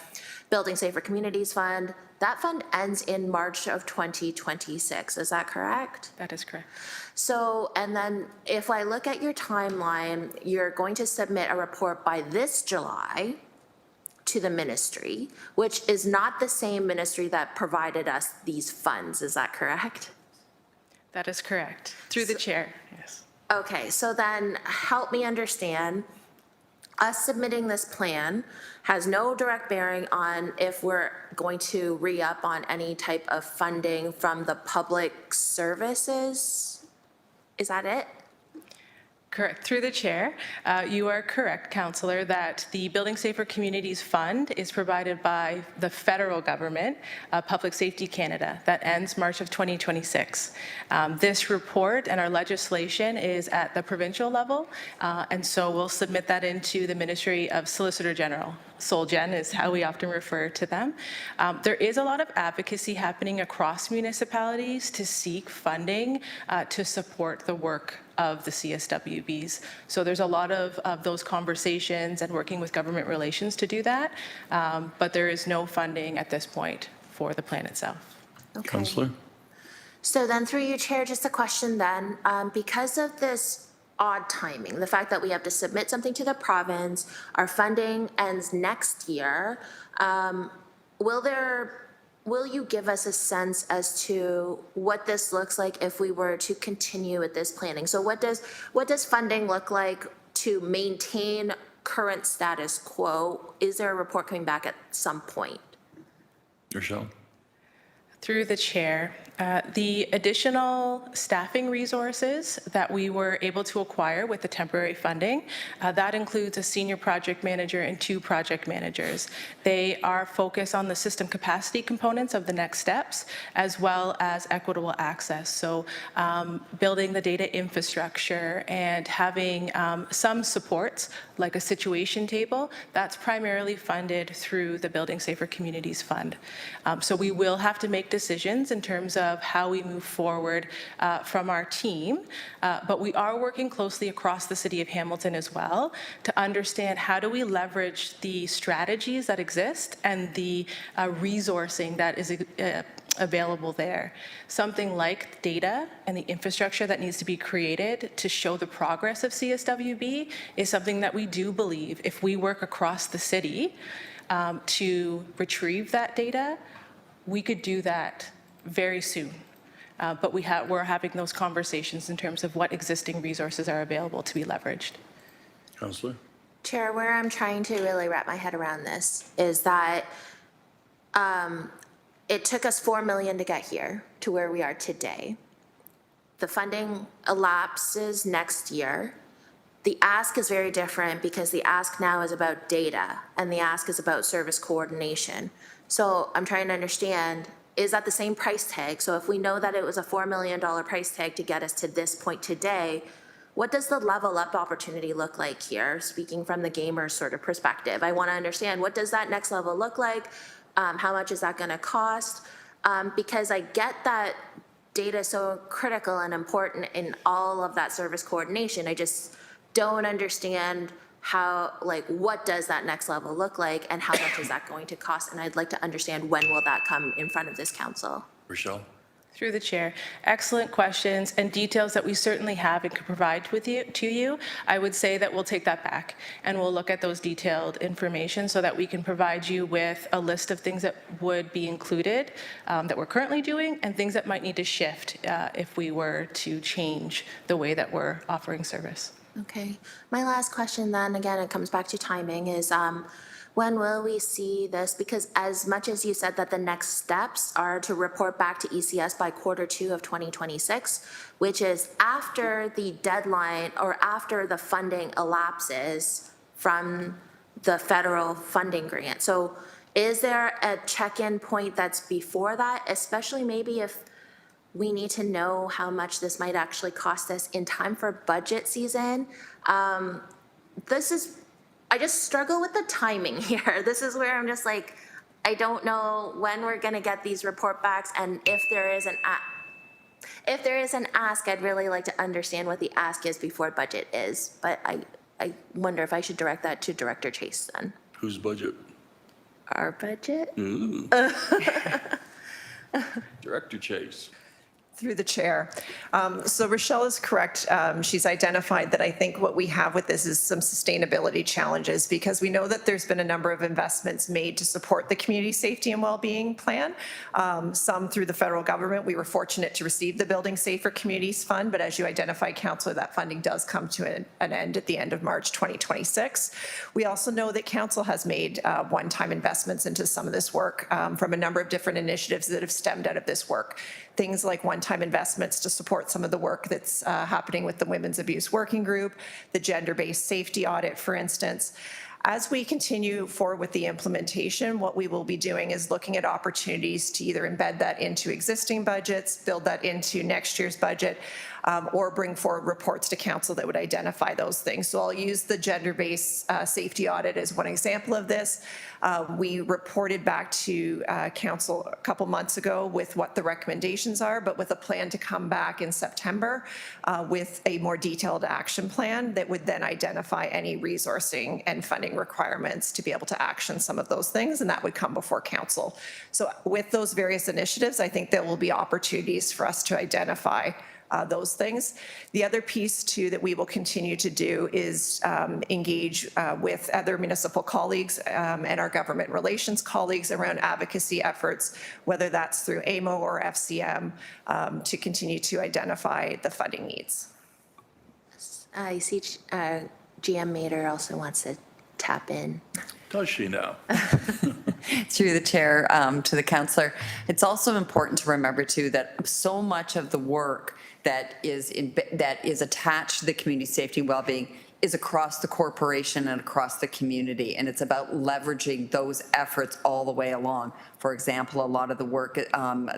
Building Safer Communities Fund. That fund ends in March of 2026, is that correct? That is correct. So, and then if I look at your timeline, you're going to submit a report by this July to the ministry, which is not the same ministry that provided us these funds, is that correct? That is correct. Through the chair, yes. Okay, so then help me understand, us submitting this plan has no direct bearing on if we're going to re-up on any type of funding from the public services? Is that it? Correct. Through the chair, you are correct, Councillor, that the Building Safer Communities Fund is provided by the federal government, Public Safety Canada. That ends March of 2026. This report and our legislation is at the provincial level, and so we'll submit that into the Ministry of Solicitor General. SolGen is how we often refer to them. There is a lot of advocacy happening across municipalities to seek funding to support the work of the CSWBs. So there's a lot of those conversations and working with government relations to do that, but there is no funding at this point for the plan itself. Okay. Councillor? So then through you, Chair, just a question then. Because of this odd timing, the fact that we have to submit something to the province, our funding ends next year, will you give us a sense as to what this looks like if we were to continue with this planning? So what does funding look like to maintain current status quo? Is there a report coming back at some point? Rochelle? Through the chair, the additional staffing resources that we were able to acquire with the temporary funding, that includes a senior project manager and 2 project managers. They are focused on the system capacity components of the next steps, as well as equitable access. So building the data infrastructure and having some supports like a situation table, that's primarily funded through the Building Safer Communities Fund. So we will have to make decisions in terms of how we move forward from our team, but we are working closely across the City of Hamilton as well to understand how do we leverage the strategies that exist and the resourcing that is available there. Something like data and the infrastructure that needs to be created to show the progress of CSWB is something that we do believe if we work across the city to retrieve that data, we could do that very soon. But we're having those conversations in terms of what existing resources are available to be leveraged. Councillor? Chair, where I'm trying to really wrap my head around this is that it took us $4 million to get here to where we are today. The funding elapses next year. The ask is very different because the ask now is about data and the ask is about service coordination. So I'm trying to understand, is that the same price tag? So if we know that it was a $4 million price tag to get us to this point today, what does the level up opportunity look like here? Speaking from the gamer sort of perspective, I want to understand, what does that next level look like? How much is that going to cost? Because I get that data is so critical and important in all of that service coordination. I just don't understand how, like, what does that next level look like and how much is that going to cost? And I'd like to understand when will that come in front of this council? Rochelle? Through the chair, excellent questions and details that we certainly have and can provide to you. I would say that we'll take that back and we'll look at those detailed information so that we can provide you with a list of things that would be included that we're currently doing and things that might need to shift if we were to change the way that we're offering service. Okay. My last question then, again, it comes back to timing, is when will we see this? Because as much as you said that the next steps are to report back to ECS by Q2 of 2026, which is after the deadline or after the funding elapses from the federal funding grant. So is there a check-in point that's before that, especially maybe if we need to know how much this might actually cost us in time for budget season? I just struggle with the timing here. This is where I'm just like, I don't know when we're gonna get these report backs, and if there is an ask, I'd really like to understand what the ask is before budget is. But I wonder if I should direct that to Director Chase then. Whose budget? Our budget? Ooh. Director Chase. Through the chair. So Rochelle is correct. She's identified that I think what we have with this is some sustainability challenges, because we know that there's been a number of investments made to support the community safety and well-being plan, some through the federal government. We were fortunate to receive the Building Safer Communities Fund, but as you identified, Councillor, that funding does come to an end at the end of March 2026. We also know that Council has made one-time investments into some of this work from a number of different initiatives that have stemmed out of this work. Things like one-time investments to support some of the work that's happening with the Women's Abuse Working Group, the gender-based safety audit, for instance. As we continue forward with the implementation, what we will be doing is looking at opportunities to either embed that into existing budgets, build that into next year's budget, or bring forward reports to council that would identify those things. So I'll use the gender-based safety audit as one example of this. We reported back to council a couple months ago with what the recommendations are, but with a plan to come back in September with a more detailed action plan that would then identify any resourcing and funding requirements to be able to action some of those things, and that would come before council. So with those various initiatives, I think there will be opportunities for us to identify those things. The other piece too that we will continue to do is engage with other municipal colleagues and our government relations colleagues around advocacy efforts, whether that's through AMO or FCM, to continue to identify the funding needs. I see GM Mater also wants to tap in. Does she now? Through the chair to the councillor, it's also important to remember too that so much of the work that is attached to the community safety and well-being is across the corporation and across the community, and it's about leveraging those efforts all the way along. For example, a lot of the work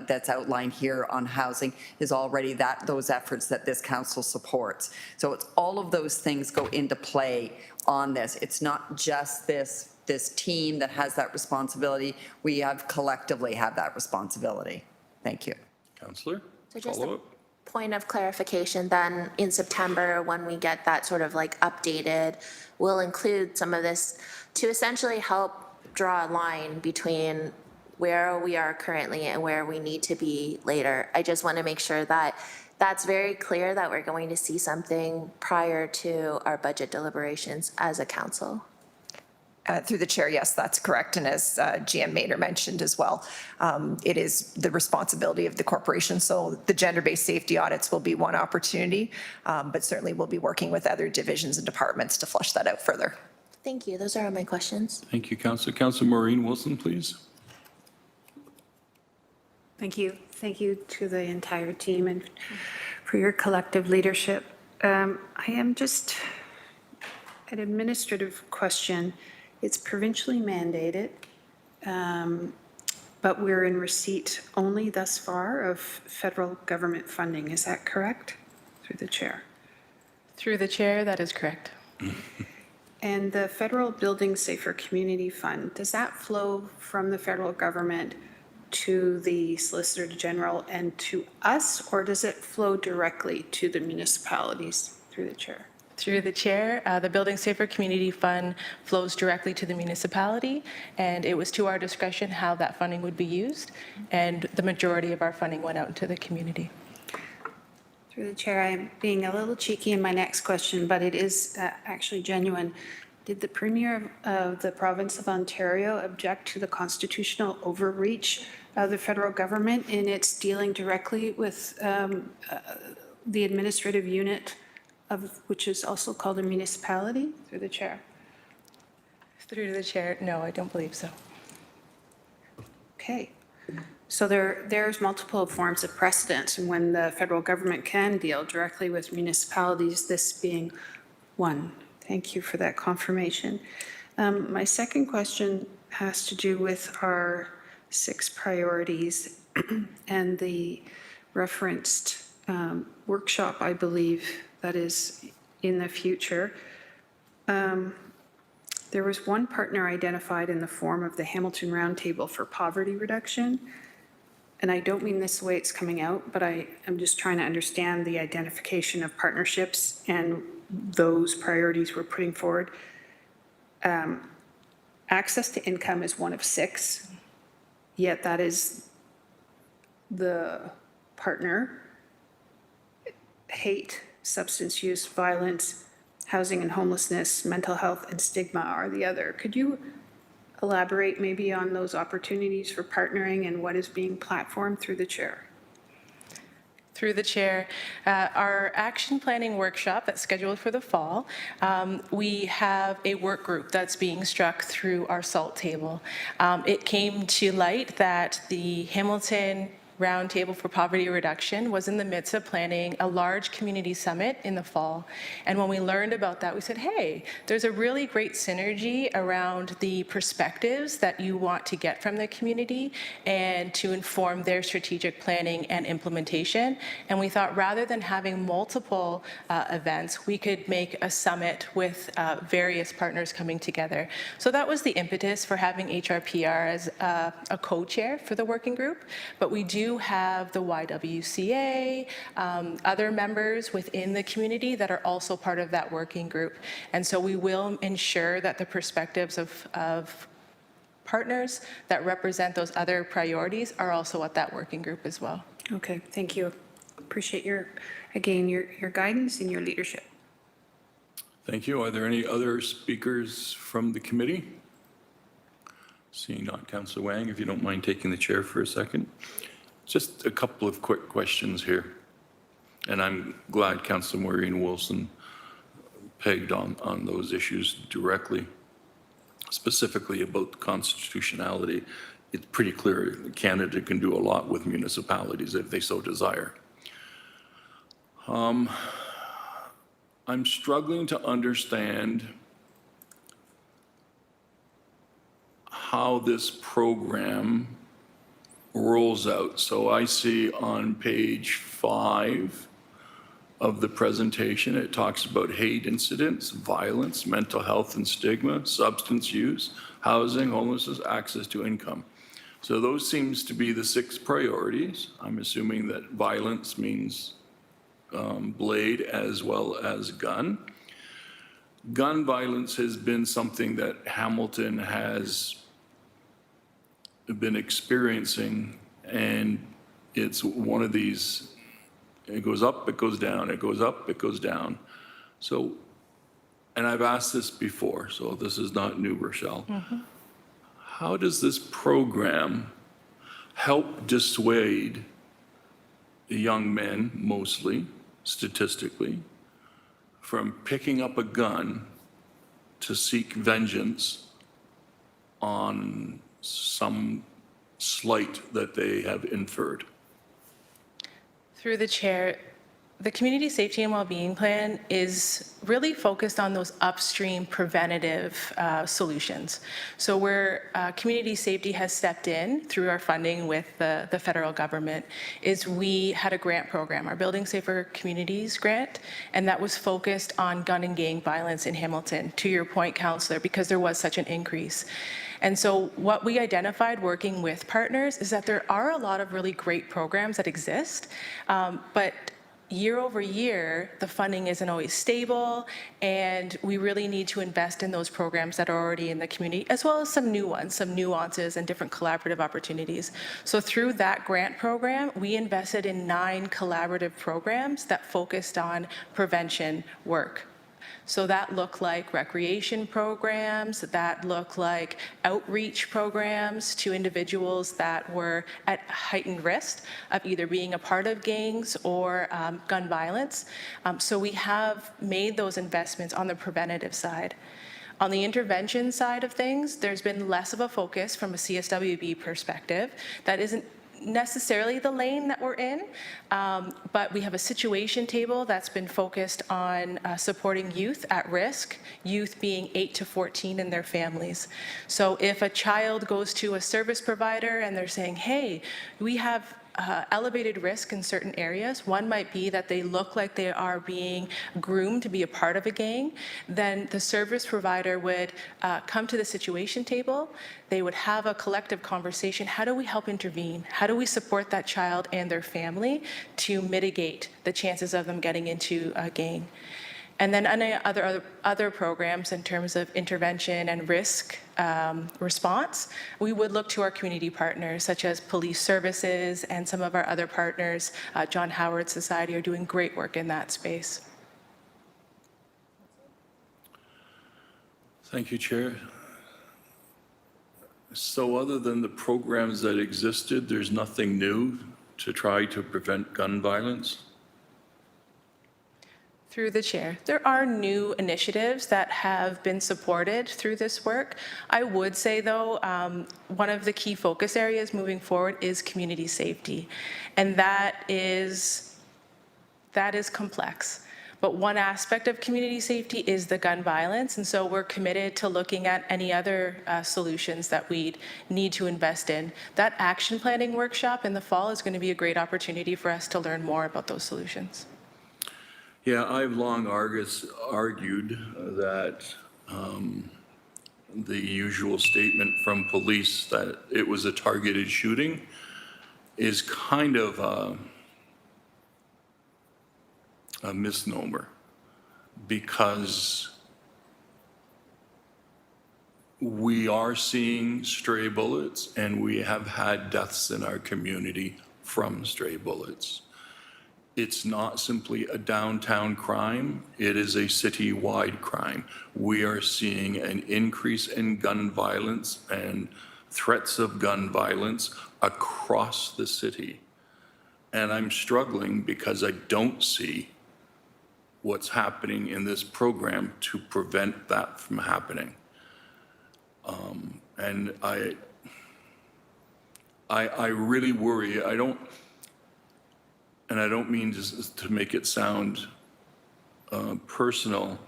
that's outlined here on housing is already those efforts that this council supports. So it's all of those things go into play on this. It's not just this team that has that responsibility. We have collectively have that responsibility. Thank you. Councillor, So just follow a up? point of clarification, then in September, when we get that sort of like updated, we'll include some of this to essentially help draw a line between where we are currently and where we need to be later. I just want to make sure that that's very clear, that we're going to see something prior to our budget deliberations as a council. Through the chair, yes, that's correct. And as GM Maynard mentioned as well, it is the responsibility of the corporation. So the gender-based safety audits will be one opportunity, but certainly we'll be working with other divisions and departments to flush that out further. Thank you. Those are all my questions. Thank you, Councillor. Councillor Maureen Wilson, please. Thank you. Thank you to the entire team and for your collective leadership. I am just an administrative question. It's provincially mandated, but we're in receipt only thus far of federal government funding. Is that correct? Through the chair. Through the chair, that is correct. And the Federal Building Safer Community Fund, does that flow from the federal government to the Solicitor General and to us, or does it flow directly to the municipalities? Through the chair. Through the chair, the Building Safer Community Fund flows directly to the municipality, and it was to our discretion how that funding would be used, and the majority of our funding went out into the community. Through the chair, I am being a little cheeky in my next question, but it is actually genuine. Did the Premier of the province of Ontario object to the constitutional overreach of the federal government in its dealing directly with the administrative unit, of which is also called a municipality? Through the chair. Through the chair, no, I don't believe so. Okay. So there's multiple forms of precedence, and when the federal government can deal directly with municipalities, this being one. Thank you for that confirmation. My second question has to do with our 6 priorities and the referenced workshop, I believe, that is in the future. There was one partner identified in the form of the Hamilton Roundtable for Poverty Reduction. And I don't mean this the way it's coming out, but I am just trying to understand the identification of partnerships and those priorities we're putting forward. Access to income is one of 6, yet that is the partner. Hate, substance use, violence, housing and homelessness, mental health, and stigma are the other. Could you elaborate maybe on those opportunities for partnering and what is being platformed through the chair? Through the chair, our action planning workshop that's scheduled for the fall, we have a work group that's being struck through our SALT table. It came to light that the Hamilton Roundtable for Poverty Reduction was in the midst of planning a large community summit in the fall. And when we learned about that, we said, hey, there's a really great synergy around the perspectives that you want to get from the community and to inform their strategic planning and implementation. And we thought rather than having multiple events, we could make a summit with various partners coming together. So that was the impetus for having HRPR as a co-chair for the working group. But we do have the YWCA, other members within the community that are also part of that working group. And so we will ensure that the perspectives of partners that represent those other priorities are also at that working group as well. Okay, thank you. Appreciate your guidance and your leadership. Thank you. Are there any other speakers from the committee? Seeing not, Councillor Wang, if you don't mind taking the chair for a second. Just a couple of quick questions here. And I'm glad Councillor Maureen Wilson pegged on those issues directly. specifically about constitutionality, it's pretty clear Canada can do a lot with municipalities if they so desire. I'm struggling to understand how this program rolls out. So I see on page 5 of the presentation, it talks about hate incidents, violence, mental health and stigma, substance use, housing, homelessness, access to income. So those seems to be the 6 priorities. I'm assuming that violence means blade as well as gun. Gun violence has been something that Hamilton has been experiencing, and it's one of these, it goes up, it goes down, it goes up, it goes down. So, and I've asked this before, so this is not new, Rochelle. How does this program help dissuade the young men, mostly, statistically, from picking up a gun to seek vengeance on some slight that they have inferred? Through the chair, the Community Safety and Wellbeing Plan is really focused on those upstream preventative solutions. So where community safety has stepped in through our funding with the federal government is we had a grant program, our Building Safer Communities grant, and that was focused on gun and gang violence in Hamilton, to your point, Councillor, because there was such an increase. And so what we identified working with partners is that there are a lot of really great programs that exist, but year over year, the funding isn't always stable, and we really need to invest in those programs that are already in the community, as well as some new ones, some nuances and different collaborative opportunities. So through that grant program, we invested in 9 collaborative programs that focused on prevention work. So that looked like recreation programs, that looked like outreach programs to individuals that were at heightened risk of either being a part of gangs or gun violence. So we have made those investments on the preventative side. On the intervention side of things, there's been less of a focus from a CSWB perspective. That isn't necessarily the lane that we're in, but we have a situation table that's been focused on supporting youth at risk, youth being 8 to 14 and their families. So if a child goes to a service provider and they're saying, hey, we have elevated risk in certain areas. One might be that they look like they are being groomed to be a part of a gang. Then the service provider would come to the situation table. They would have a collective conversation. How do we help intervene? How do we support that child and their family to mitigate the chances of them getting into a gang? And then other programs in terms of intervention and risk response, we would look to our community partners such as police services and some of our other partners. John Howard Society are doing great work in that space. Thank you, Chair. So other than the programs that existed, there's nothing new to try to prevent gun violence? Through the chair, there are new initiatives that have been supported through this work. I would say, though, one of the key focus areas moving forward is community safety, and that is complex. But one aspect of community safety is the gun violence, and so we're committed to looking at any other solutions that we'd need to invest in. That action planning workshop in the fall is going to be a great opportunity for us to learn more about those solutions. Yeah, I've long argued that the usual statement from police that it was a targeted shooting is kind of a misnomer, because we are seeing stray bullets and we have had deaths in our community from stray bullets. It's not simply a downtown crime, it is a citywide crime. We are seeing an increase in gun violence and threats of gun violence across the city. And I'm struggling because I don't see what's happening in this program to prevent that from happening. And I really worry. I don't mean to make it sound personal,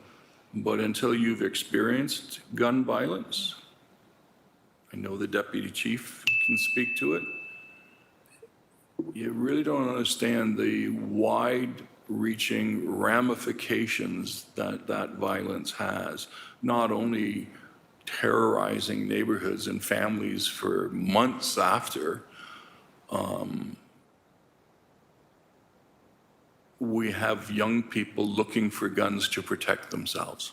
but until you've experienced gun violence, I know the deputy chief can speak to it, you really don't understand the wide-reaching ramifications that that violence has, not only terrorizing neighborhoods and families for months after. We have young people looking for guns to protect themselves.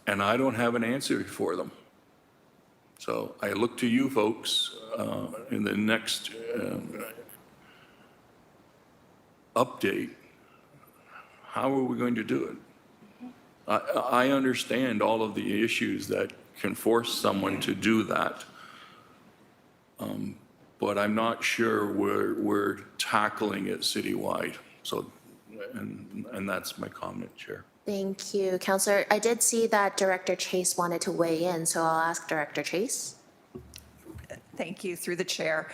And I don't have an answer for them. So I look to you folks in the next update. How are we going to do it? I understand all of the issues that can force someone to do that. But I'm not sure we're tackling it citywide. So, and that's my comment, Chair. Thank you, Councillor. I did see that Director Chase wanted to weigh in, so I'll ask Director Chase. Thank you, through the chair.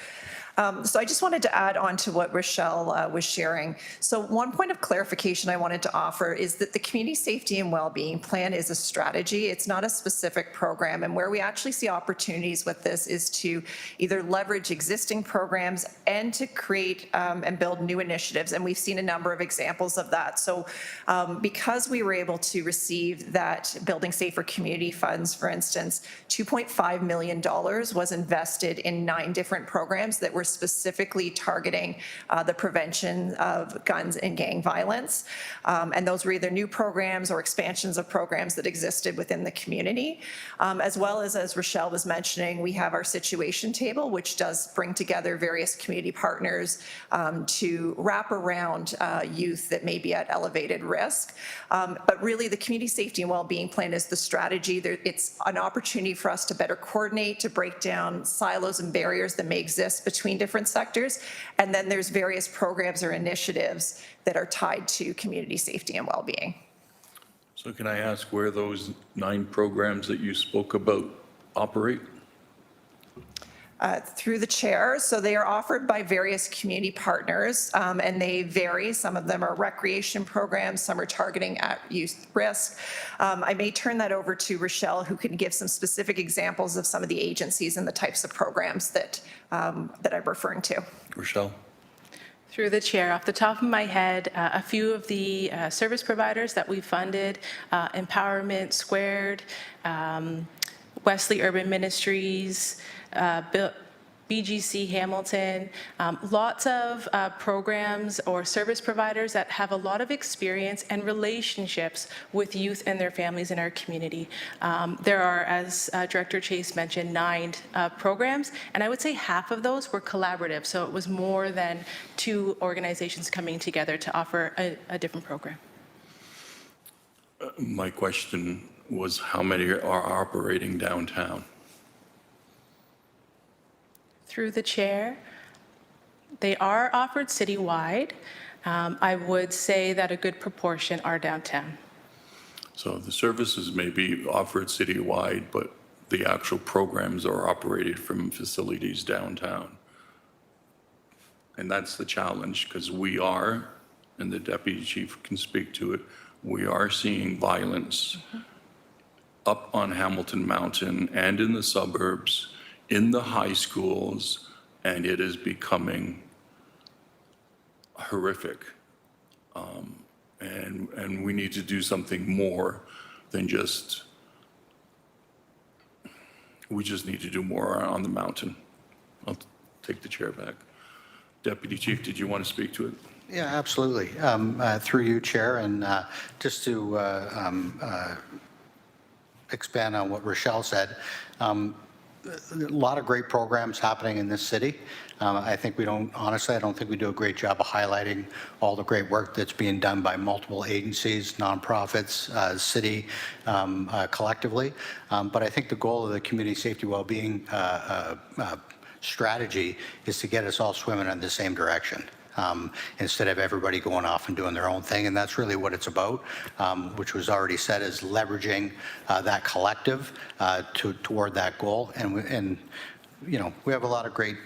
So I just wanted to add on to what Rochelle was sharing. So one point of clarification I wanted to offer is that the Community Safety and Wellbeing Plan is a strategy. It's not a specific program. And where we actually see opportunities with this is to either leverage existing programs and to create and build new initiatives. And we've seen a number of examples of that. So because we were able to receive that Building Safer Community funds, for instance, $2.5 million was invested in 9 different programs that were specifically targeting the prevention of guns and gang violence. And those were either new programs or expansions of programs that existed within the community. As well as Rochelle was mentioning, we have our situation table, which does bring together various community partners to wrap around youth that may be at elevated risk. But really, the Community Safety and Wellbeing Plan is the strategy. It's an opportunity for us to better coordinate, to break down silos and barriers that may exist between different sectors. And then there's various programs or initiatives that are tied to community safety and well-being. So can I ask where those 9 programs that you spoke about operate? Through the chair. So they are offered by various community partners and they vary. Some of them are recreation programs, some are targeting at youth risk. I may turn that over to Rochelle, who can give some specific examples of some of the agencies and the types of programs that I'm referring to. Rochelle? Through the chair, off the top of my head, a few of the service providers that we funded, Empowerment Squared, Wesley Urban Ministries, BGC Hamilton, lots of programs or service providers that have a lot of experience and relationships with youth and their families in our community. There are, as Director Chase mentioned, 9 programs, and I would say half of those were collaborative, so it was more than 2 organizations coming together to offer a different program. My question was how many are operating downtown? Through the chair, they are offered citywide. I would say that a good proportion are downtown. So the services may be offered citywide, but the actual programs are operated from facilities downtown. And that's the challenge, because we are, and the deputy chief can speak to it, we are seeing violence up on Hamilton Mountain and in the suburbs, in the high schools, and it is becoming horrific. And we need to do something more than we just need to do more on the mountain. I'll take the chair back. Deputy Chief, did you want to speak to it? Yeah, absolutely. Through you, Chair, and just to expand on what Rochelle said, a lot of great programs happening in this city. I think honestly, I don't think we do a great job of highlighting all the great work that's being done by multiple agencies, nonprofits, city collectively. But I think the goal of the community safety wellbeing strategy is to get us all swimming in the same direction. instead of everybody going off and doing their own thing. And that's really what it's about, which was already said, is leveraging that collective toward that goal. And you know, we have a lot of great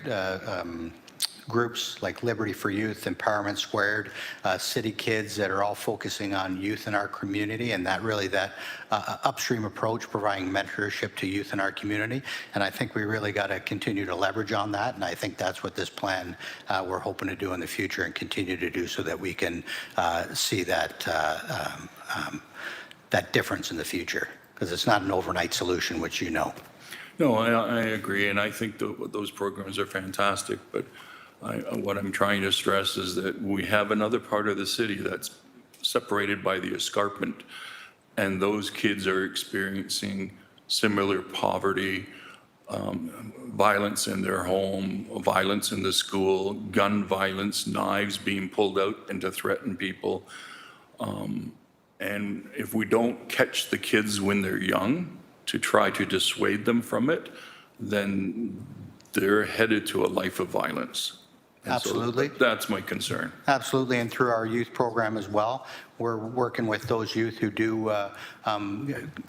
groups like Liberty for Youth, Empowerment Squared, City Kids that are all focusing on youth in our community, and that really that upstream approach, providing mentorship to youth in our community. And I think we really got to continue to leverage on that, and I think that's what this plan we're hoping to do in the future and continue to do so that we can see that that difference in the future, because it's not an overnight solution, which you know. No, I agree, and I think those programs are fantastic, but what I'm trying to stress is that we have another part of the city that's separated by the escarpment, and those kids are experiencing similar poverty, violence in their home, violence in the school, gun violence, knives being pulled out and to threaten people. And if we don't catch the kids when they're young to try to dissuade them from it, then they're headed to a life of violence. And Absolutely. So that's my concern. Absolutely, and through our youth program as well, we're working with those youth who do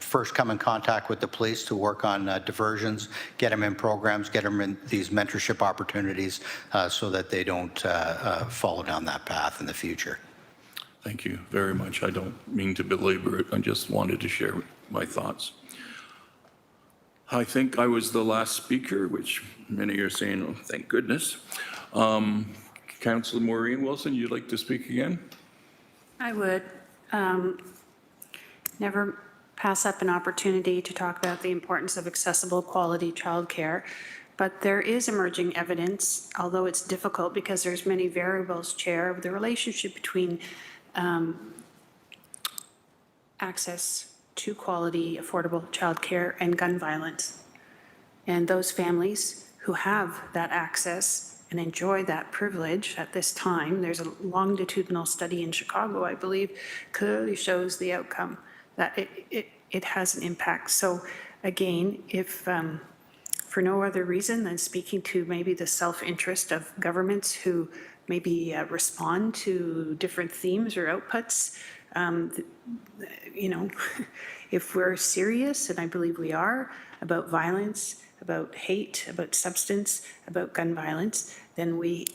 first come in contact with the police to work on diversions, get them in programs, get them in these mentorship opportunities so that they don't follow down that path in the future. Thank you very much. I don't mean to belabor it. I just wanted to share my thoughts. I think I was the last speaker, which many are saying, oh, thank goodness. Councillor Maureen Wilson, you'd like to speak again? I would. Never pass up an opportunity to talk about the importance of accessible, quality childcare. But there is emerging evidence, although it's difficult because there's many variables, Chair, of the relationship between access to quality, affordable childcare and gun violence. And those families who have that access and enjoy that privilege at this time, there's a longitudinal study in Chicago, I believe, clearly shows the outcome, that it has an impact. So again, if for no other reason than speaking to maybe the self-interest of governments who maybe respond to different themes or outputs, you know, if we're serious, and I believe we are, about violence, about hate, about substance, about gun violence, then we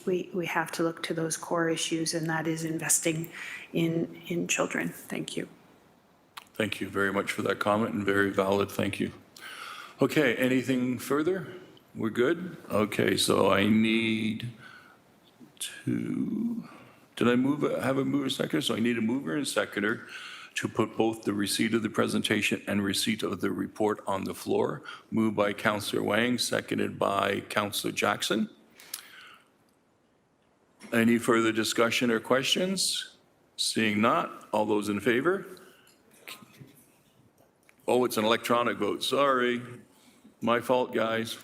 have to look to those core issues, and that is investing in children. Thank you. Thank you very much for that comment, and very valid. Thank you. Okay, anything further? We're good? Okay, so I need to, did I have a mover seconder? So I need a mover and seconder to put both the receipt of the presentation and receipt of the report on the floor. Moved by Councillor Wang, seconded by Councillor Jackson. Any further discussion or questions? Seeing not, all those in favor? Oh, it's an electronic vote, sorry. My fault, guys.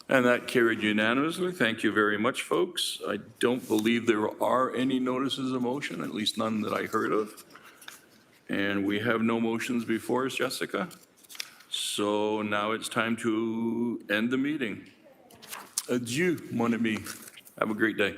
And that carried unanimously. Thank you very much, folks. I don't believe there are any notices of motion, at least none that I heard of. And we have no motions before us, Jessica. So now it's time to end the meeting. Adieu, mon ami. Have a great day.